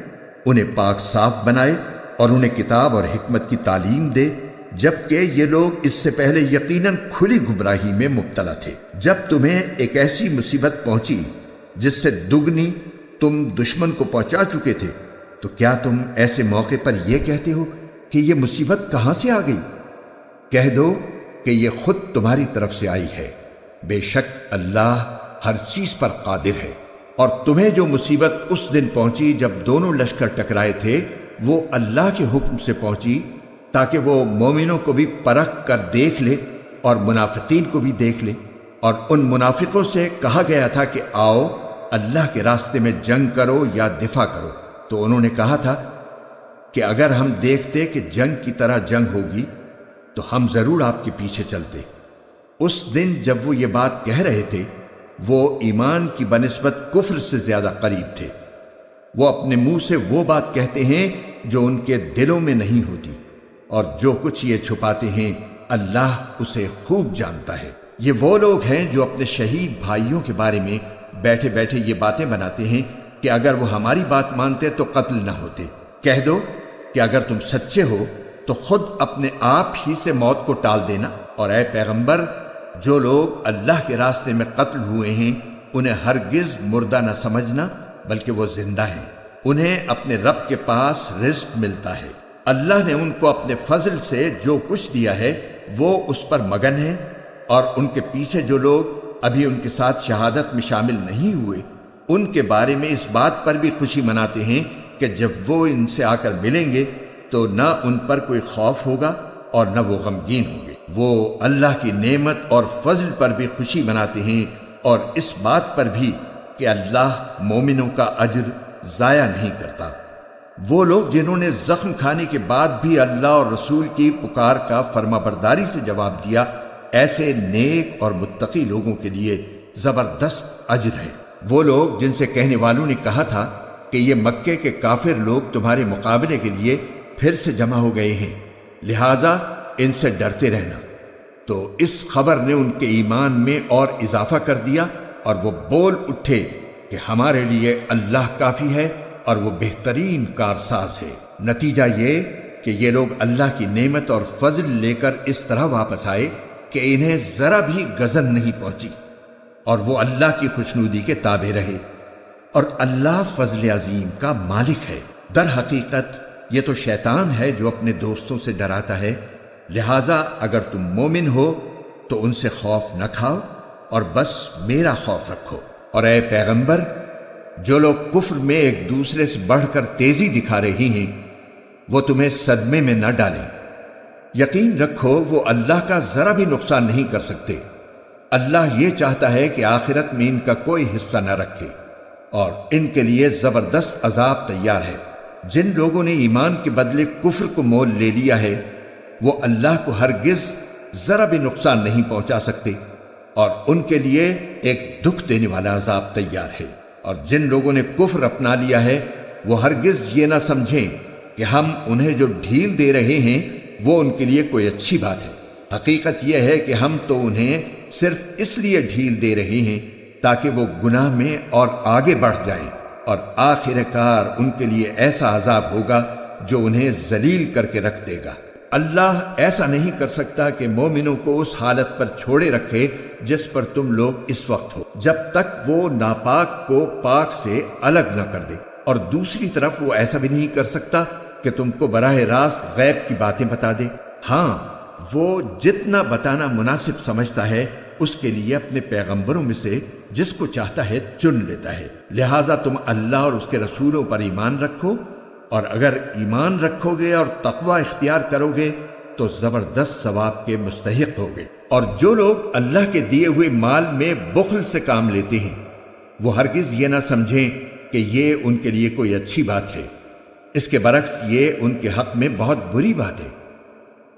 انہیں پاک صاف بنائے اور انہیں کتاب اور حکمت کی تعلیم دے، جبکہ یہ لوگ اس سے پہلے یقیناً کھلی گمراہی میں مبتلا تھے۔ جب تمہیں ایک ایسی مصیبت پہنچی جس سے دگنی تم دشمن کو پہنچا چکے تھے تو کیا تم ایسے موقع پر یہ کہتے ہو کہ یہ مصیبت کہاں سے آ گئی؟ کہہ دو کہ یہ خود تمہاری طرف سے آئی ہے، بے شک اللہ ہر چیز پر قادر ہے۔ اور تمہیں جو مصیبت اس دن پہنچی جب دونوں لشکر ٹکرائے تھے وہ اللہ کے حکم سے پہنچی تاکہ وہ مومنوں کو بھی پرکھ کر دیکھ لے اور منافقین کو بھی دیکھ لے۔ اور ان منافقوں سے کہا گیا تھا کہ آؤ اللہ کے راستے میں جنگ کرو یا دفاع کرو، تو انہوں نے کہا تھا کہ اگر ہم دیکھتے کہ جنگ کی طرح جنگ ہوگی تو ہم ضرور آپ کے پیچھے چلتے۔ اس دن جب وہ یہ بات کہہ رہے تھے وہ ایمان کی بنسبت کفر سے زیادہ قریب تھے۔ وہ اپنے منہ سے وہ بات کہتے ہیں جو ان کے دلوں میں نہیں ہوتی، اور جو کچھ یہ چھپاتے ہیں اللہ اسے خوب جانتا ہے۔ یہ وہ لوگ ہیں جو اپنے شہید بھائیوں کے بارے میں بیٹھے بیٹھے یہ باتیں بناتے ہیں کہ اگر وہ ہماری بات مانتے تو قتل نہ ہوتے۔ کہہ دو کہ اگر تم سچے ہو تو خود اپنے آپ ہی سے موت کو ٹال دینا، اور اے پیغمبر جو لوگ اللہ کے راستے میں قتل ہوئے ہیں انہیں ہرگز مردہ نہ سمجھنا بلکہ وہ زندہ ہیں، انہیں اپنے رب کے پاس رزق ملتا ہے۔ اللہ نے ان کو اپنے فضل سے جو کچھ دیا ہے وہ اس پر مگن ہے، اور ان کے پیچھے جو لوگ ابھی ان کے ساتھ شہادت میں شامل نہیں ہوئے ان کے بارے میں اس بات پر بھی خوشی مناتے ہیں کہ جب وہ ان سے آ کر ملیں گے تو نہ ان پر کوئی خوف ہوگا اور نہ وہ غمگین ہوں گے۔ وہ اللہ کی نعمت اور فضل پر بھی خوشی مناتے ہیں اور اس بات پر بھی کہ اللہ مومنوں کا اجر ضائع نہیں کرتا۔ وہ لوگ جنہوں نے زخم کھانے کے بعد بھی اللہ اور رسول کی پکار کا فرما برداری سے جواب دیا، ایسے نیک اور متقی لوگوں کے لیے زبردست اجر ہے۔ وہ لوگ جن سے کہنے والوں نے کہا تھا کہ یہ مکے کے کافر لوگ تمہارے مقابلے کے لیے پھر سے جمع ہو گئے ہیں، لہٰذا ان سے ڈرتے رہنا، تو اس خبر نے ان کے ایمان میں اور اضافہ کر دیا، اور وہ بول اٹھے کہ ہمارے لیے اللہ کافی ہے اور وہ بہترین کارساز ہے۔ نتیجہ یہ کہ یہ لوگ اللہ کی نعمت اور فضل لے کر اس طرح واپس آئے کہ انہیں ذرا بھی گزن نہیں پہنچی، اور وہ اللہ کی خوشنودی کے تابع رہے، اور اللہ فضل عظیم کا مالک ہے۔ در حقیقت یہ تو شیطان ہے جو اپنے دوستوں سے ڈراتا ہے، لہٰذا اگر تم مومن ہو تو ان سے خوف نہ کھاؤ اور بس میرا خوف رکھو۔ اور اے پیغمبر جو لوگ کفر میں ایک دوسرے سے بڑھ کر تیزی دکھا رہی ہیں وہ تمہیں صدمے میں نہ ڈالیں، یقین رکھو وہ اللہ کا ذرا بھی نقصان نہیں کر سکتے۔ اللہ یہ چاہتا ہے کہ آخرت میں ان کا کوئی حصہ نہ رکھے، اور ان کے لیے زبردست عذاب تیار ہے۔ جن لوگوں نے ایمان کے بدلے کفر کو مول لے لیا ہے وہ اللہ کو ہرگز ذرا بھی نقصان نہیں پہنچا سکتے، اور ان کے لیے ایک دکھ دینے والا عذاب تیار ہے۔ اور جن لوگوں نے کفر اپنا لیا ہے وہ ہرگز یہ نہ سمجھیں کہ ہم انہیں جو ڈھیل دے رہے ہیں وہ ان کے لیے کوئی اچھی بات ہے۔ حقیقت یہ ہے کہ ہم تو انہیں صرف اس لیے ڈھیل دے رہے ہیں تاکہ وہ گناہ میں اور آگے بڑھ جائیں، اور آخر کار ان کے لیے ایسا عذاب ہوگا جو انہیں ذلیل کر کے رکھ دے گا۔ اللہ ایسا نہیں کر سکتا کہ مومنوں کو اس حالت پر چھوڑے رکھے جس پر تم لوگ اس وقت ہو، جب تک وہ ناپاک کو پاک سے الگ نہ کر دے، اور دوسری طرف وہ ایسا بھی نہیں کر سکتا کہ تم کو براہ راست غیب کی باتیں بتا دے۔ ہاں، وہ جتنا بتانا مناسب سمجھتا ہے اس کے لیے اپنے پیغمبروں میں سے جس کو چاہتا ہے چن لیتا ہے۔ لہٰذا تم اللہ اور اس کے رسولوں پر ایمان رکھو، اور اگر ایمان رکھو گے اور تقوی اختیار کرو گے تو زبردست ثواب کے مستحق ہوگے۔ اور جو لوگ اللہ کے دیے ہوئے مال میں بخل سے کام لیتے ہیں وہ ہرگز یہ نہ سمجھیں کہ یہ ان کے لیے کوئی اچھی بات ہے، اس کے برعکس یہ ان کے حق میں بہت بری بات ہے۔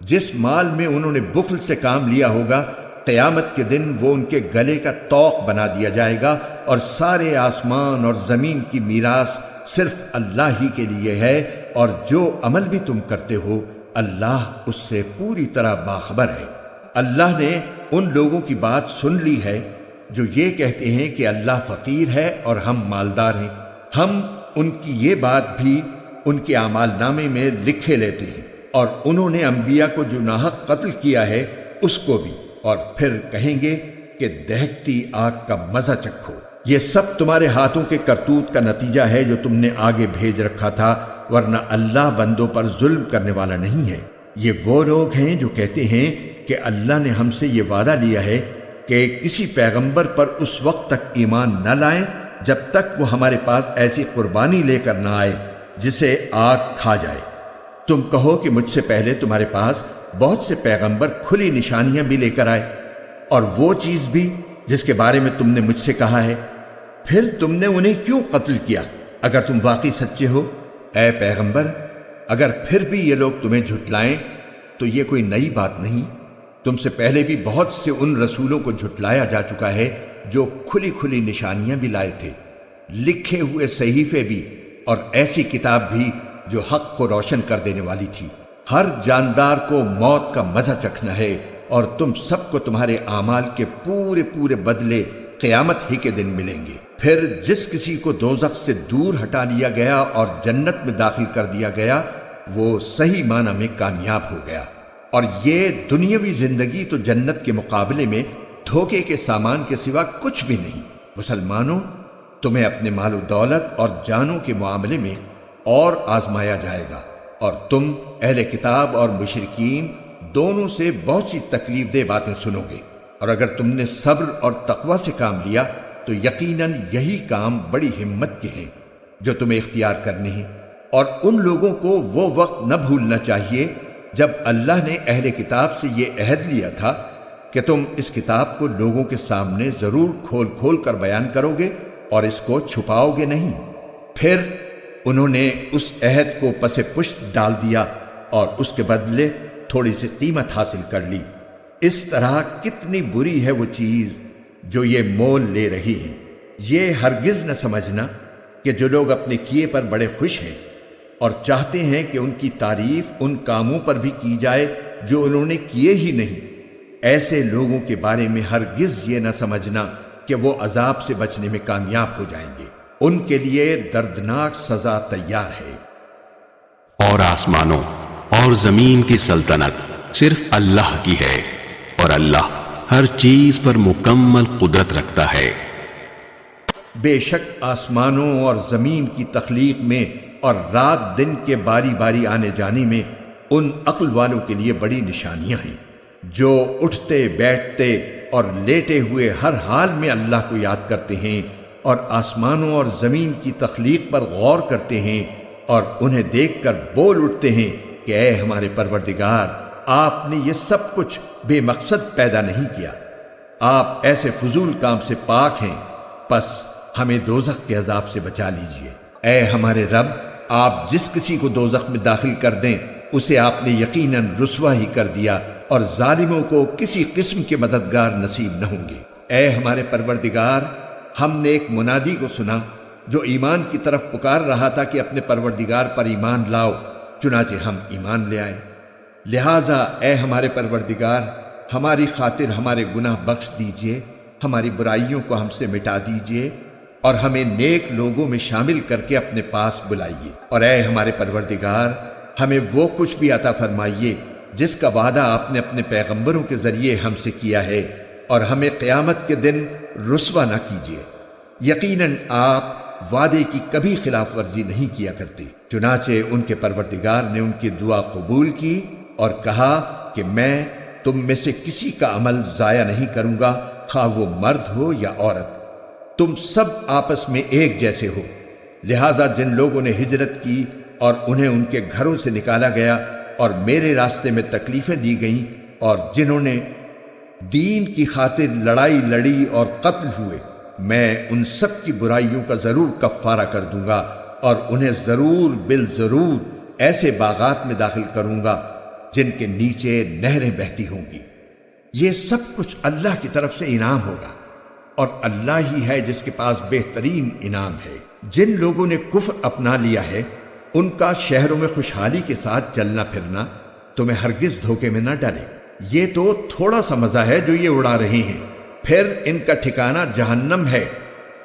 جس مال میں انہوں نے بخل سے کام لیا ہوگا، قیامت کے دن وہ ان کے گلے کا طوق بنا دیا جائے گا، اور سارے آسمان اور زمین کی میراث صرف اللہ ہی کے لیے ہے، اور جو عمل بھی تم کرتے ہو اللہ اس سے پوری طرح باخبر ہے۔ اللہ نے ان لوگوں کی بات سن لی ہے جو یہ کہتے ہیں کہ اللہ فقیر ہے اور ہم مالدار ہیں۔ ہم ان کی یہ بات بھی ان کے اعمال نامے میں لکھے لیتے ہیں، اور انہوں نے انبیاء کو جو ناحق قتل کیا ہے اس کو بھی، اور پھر کہیں گے کہ دہکتی آگ کا مزہ چکھو۔ یہ سب تمہارے ہاتھوں کے کرتوت کا نتیجہ ہے جو تم نے آگے بھیج رکھا تھا، ورنہ اللہ بندوں پر ظلم کرنے والا نہیں ہے۔ یہ وہ لوگ ہیں جو کہتے ہیں کہ اللہ نے ہم سے یہ وعدہ لیا ہے کہ کسی پیغمبر پر اس وقت تک ایمان نہ لائیں جب تک وہ ہمارے پاس ایسی قربانی لے کر نہ آئے جسے آگ کھا جائے۔ تم کہو کہ مجھ سے پہلے تمہارے پاس بہت سے پیغمبر کھلی نشانیاں بھی لے کر آئے، اور وہ چیز بھی جس کے بارے میں تم نے مجھ سے کہا ہے، پھر تم نے انہیں کیوں قتل کیا اگر تم واقعی سچے ہو؟ اے پیغمبر، اگر پھر بھی یہ لوگ تمہیں جھٹلائیں تو یہ کوئی نئی بات نہیں، تم سے پہلے بھی بہت سے ان رسولوں کو جھٹلایا جا چکا ہے جو کھلی کھلی نشانیاں بھی لائے تھے، لکھے ہوئے صحیفے بھی، اور ایسی کتاب بھی جو حق کو روشن کر دینے والی تھی۔ ہر جاندار کو موت کا مزہ چکھنا ہے، اور تم سب کو تمہارے اعمال کے پورے پورے بدلے قیامت ہی کے دن ملیں گے۔ پھر جس کسی کو دوزخ سے دور ہٹا لیا گیا اور جنت میں داخل کر دیا گیا وہ صحیح معنی میں کامیاب ہو گیا، اور یہ دنیاوی زندگی تو جنت کے مقابلے میں دھوکے کے سامان کے سوا کچھ بھی نہیں۔ مسلمانوں، تمہیں اپنے مال و دولت اور جانوں کے معاملے میں اور آزمایا جائے گا، اور تم اہل کتاب اور مشرکین دونوں سے بہت سی تکلیف دہ باتیں سنو گے، اور اگر تم نے صبر اور تقوی سے کام لیا تو یقیناً یہی کام بڑی ہمت کے ہیں جو تمہیں اختیار کرنے ہیں۔ اور ان لوگوں کو وہ وقت نہ بھولنا چاہیے جب اللہ نے اہل کتاب سے یہ عہد لیا تھا کہ تم اس کتاب کو لوگوں کے سامنے ضرور کھول کھول کر بیان کرو گے اور اس کو چھپاؤ گے نہیں۔ پھر انہوں نے اس عہد کو پس پشت ڈال دیا اور اس کے بدلے تھوڑی سی قیمت حاصل کر لی۔ اس طرح کتنی بری ہے وہ چیز جو یہ مول لے رہی ہے۔ یہ ہرگز نہ سمجھنا کہ جو لوگ اپنے کیے پر بڑے خوش ہیں اور چاہتے ہیں کہ ان کی تعریف ان کاموں پر بھی کی جائے جو انہوں نے کیے ہی نہیں، ایسے لوگوں کے بارے میں ہرگز یہ نہ سمجھنا کہ وہ عذاب سے بچنے میں کامیاب ہو جائیں گے، ان کے لیے دردناک سزا تیار ہے۔ اور آسمانوں اور زمین کی سلطنت صرف اللہ کی ہے، اور اللہ ہر چیز پر مکمل قدرت رکھتا ہے۔ بے شک آسمانوں اور زمین کی تخلیق میں اور رات دن کے باری باری آنے جانے میں ان عقل والوں کے لیے بڑی نشانیاں ہیں جو اٹھتے بیٹھتے اور لیٹے ہوئے ہر حال میں اللہ کو یاد کرتے ہیں، اور آسمانوں اور زمین کی تخلیق پر غور کرتے ہیں، اور انہیں دیکھ کر بول اٹھتے ہیں کہ اے ہمارے پروردگار، آپ نے یہ سب کچھ بے مقصد پیدا نہیں کیا، آپ ایسے فضول کام سے پاک ہیں، پس ہمیں دوزخ کے عذاب سے بچا لیجئے۔ اے ہمارے رب، آپ جس کسی کو دوزخ میں داخل کر دیں اسے آپ نے یقیناً رسوا ہی کر دیا، اور ظالموں کو کسی قسم کے مددگار نصیب نہ ہوں گے۔ اے ہمارے پروردگار، ہم نے ایک منادی کو سنا جو ایمان کی طرف پکار رہا تھا کہ اپنے پروردگار پر ایمان لاؤ، چنانچہ ہم ایمان لے آئے۔ لہٰذا اے ہمارے پروردگار، ہماری خاطر ہمارے گناہ بخش دیجئے، ہماری برائیوں کو ہم سے مٹا دیجئے، اور ہمیں نیک لوگوں میں شامل کر کے اپنے پاس بلائیے۔ اور اے ہمارے پروردگار، ہمیں وہ کچھ بھی عطا فرمائیے جس کا وعدہ آپ نے اپنے پیغمبروں کے ذریعے ہم سے کیا ہے، اور ہمیں قیامت کے دن رسوا نہ کیجیے۔ یقیناً آپ وعدے کی کبھی خلاف ورزی نہیں کیا کرتے۔ چنانچہ ان کے پروردگار نے ان کی دعا قبول کی اور کہا کہ میں تم میں سے کسی کا عمل ضائع نہیں کروں گا، خواہ وہ مرد ہو یا عورت، تم سب آپس میں ایک جیسے ہو۔ لہٰذا جن لوگوں نے ہجرت کی اور انہیں ان کے گھروں سے نکالا گیا اور میرے راستے میں تکلیفیں دی گئیں، اور جنہوں نے دین کی خاطر لڑائی لڑی اور قتل ہوئے، میں ان سب کی برائیوں کا ضرور کفارہ کر دوں گا، اور انہیں ضرور بالضرور ایسے باغات میں داخل کروں گا جن کے نیچے نہریں بہتی ہوں گی۔ یہ سب کچھ اللہ کی طرف سے انعام ہوگا، اور اللہ ہی ہے جس کے پاس بہترین انعام ہے۔ جن لوگوں نے کفر اپنا لیا ہے، ان کا شہروں میں خوشحالی کے ساتھ چلنا پھرنا تمہیں ہرگز دھوکے میں نہ ڈالے۔ یہ تو تھوڑا سا مزہ ہے جو یہ اڑا رہے ہیں، پھر ان کا ٹھکانہ جہنم ہے،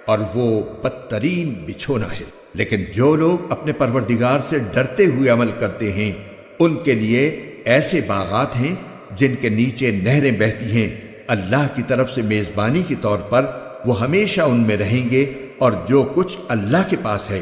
اور وہ بدترین بچھونا ہے۔ لیکن جو لوگ اپنے پروردگار سے ڈرتے ہوئے عمل کرتے ہیں، ان کے لیے ایسے باغات ہیں جن کے نیچے نہریں بہتی ہیں، اللہ کی طرف سے میزبانی کے طور پر وہ ہمیشہ ان میں رہیں گے، اور جو کچھ اللہ کے پاس ہے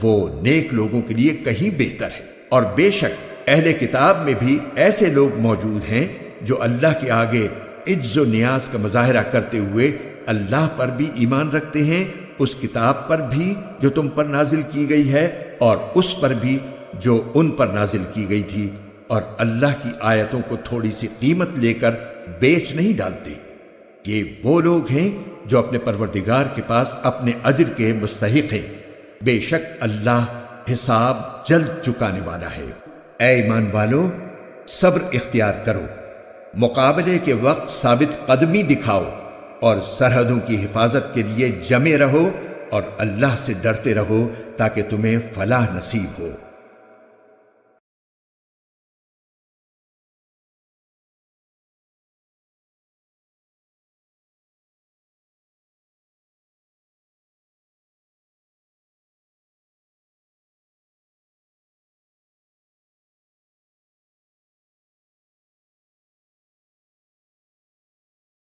وہ نیک لوگوں کے لیے کہیں بہتر ہے۔ اور بے شک اہل کتاب میں بھی ایسے لوگ موجود ہیں جو اللہ کے آگے عجز و نیاز کا مظاہرہ کرتے ہوئے اللہ پر بھی ایمان رکھتے ہیں، اس کتاب پر بھی جو تم پر نازل کی گئی ہے، اور اس پر بھی جو ان پر نازل کی گئی تھی، اور اللہ کی آیتوں کو تھوڑی سی قیمت لے کر بیچ نہیں ڈالتے۔ یہ وہ لوگ ہیں جو اپنے پروردگار کے پاس اپنے اجر کے مستحق ہیں، بے شک اللہ حساب جلد چکانے والا ہے۔ اے ایمان والو، صبر اختیار کرو، مقابلے کے وقت ثابت قدمی دکھاؤ، اور سرحدوں کی حفاظت کے لیے جمے رہو، اور اللہ سے ڈرتے رہو تاکہ تمہیں فلاح نصیب ہو۔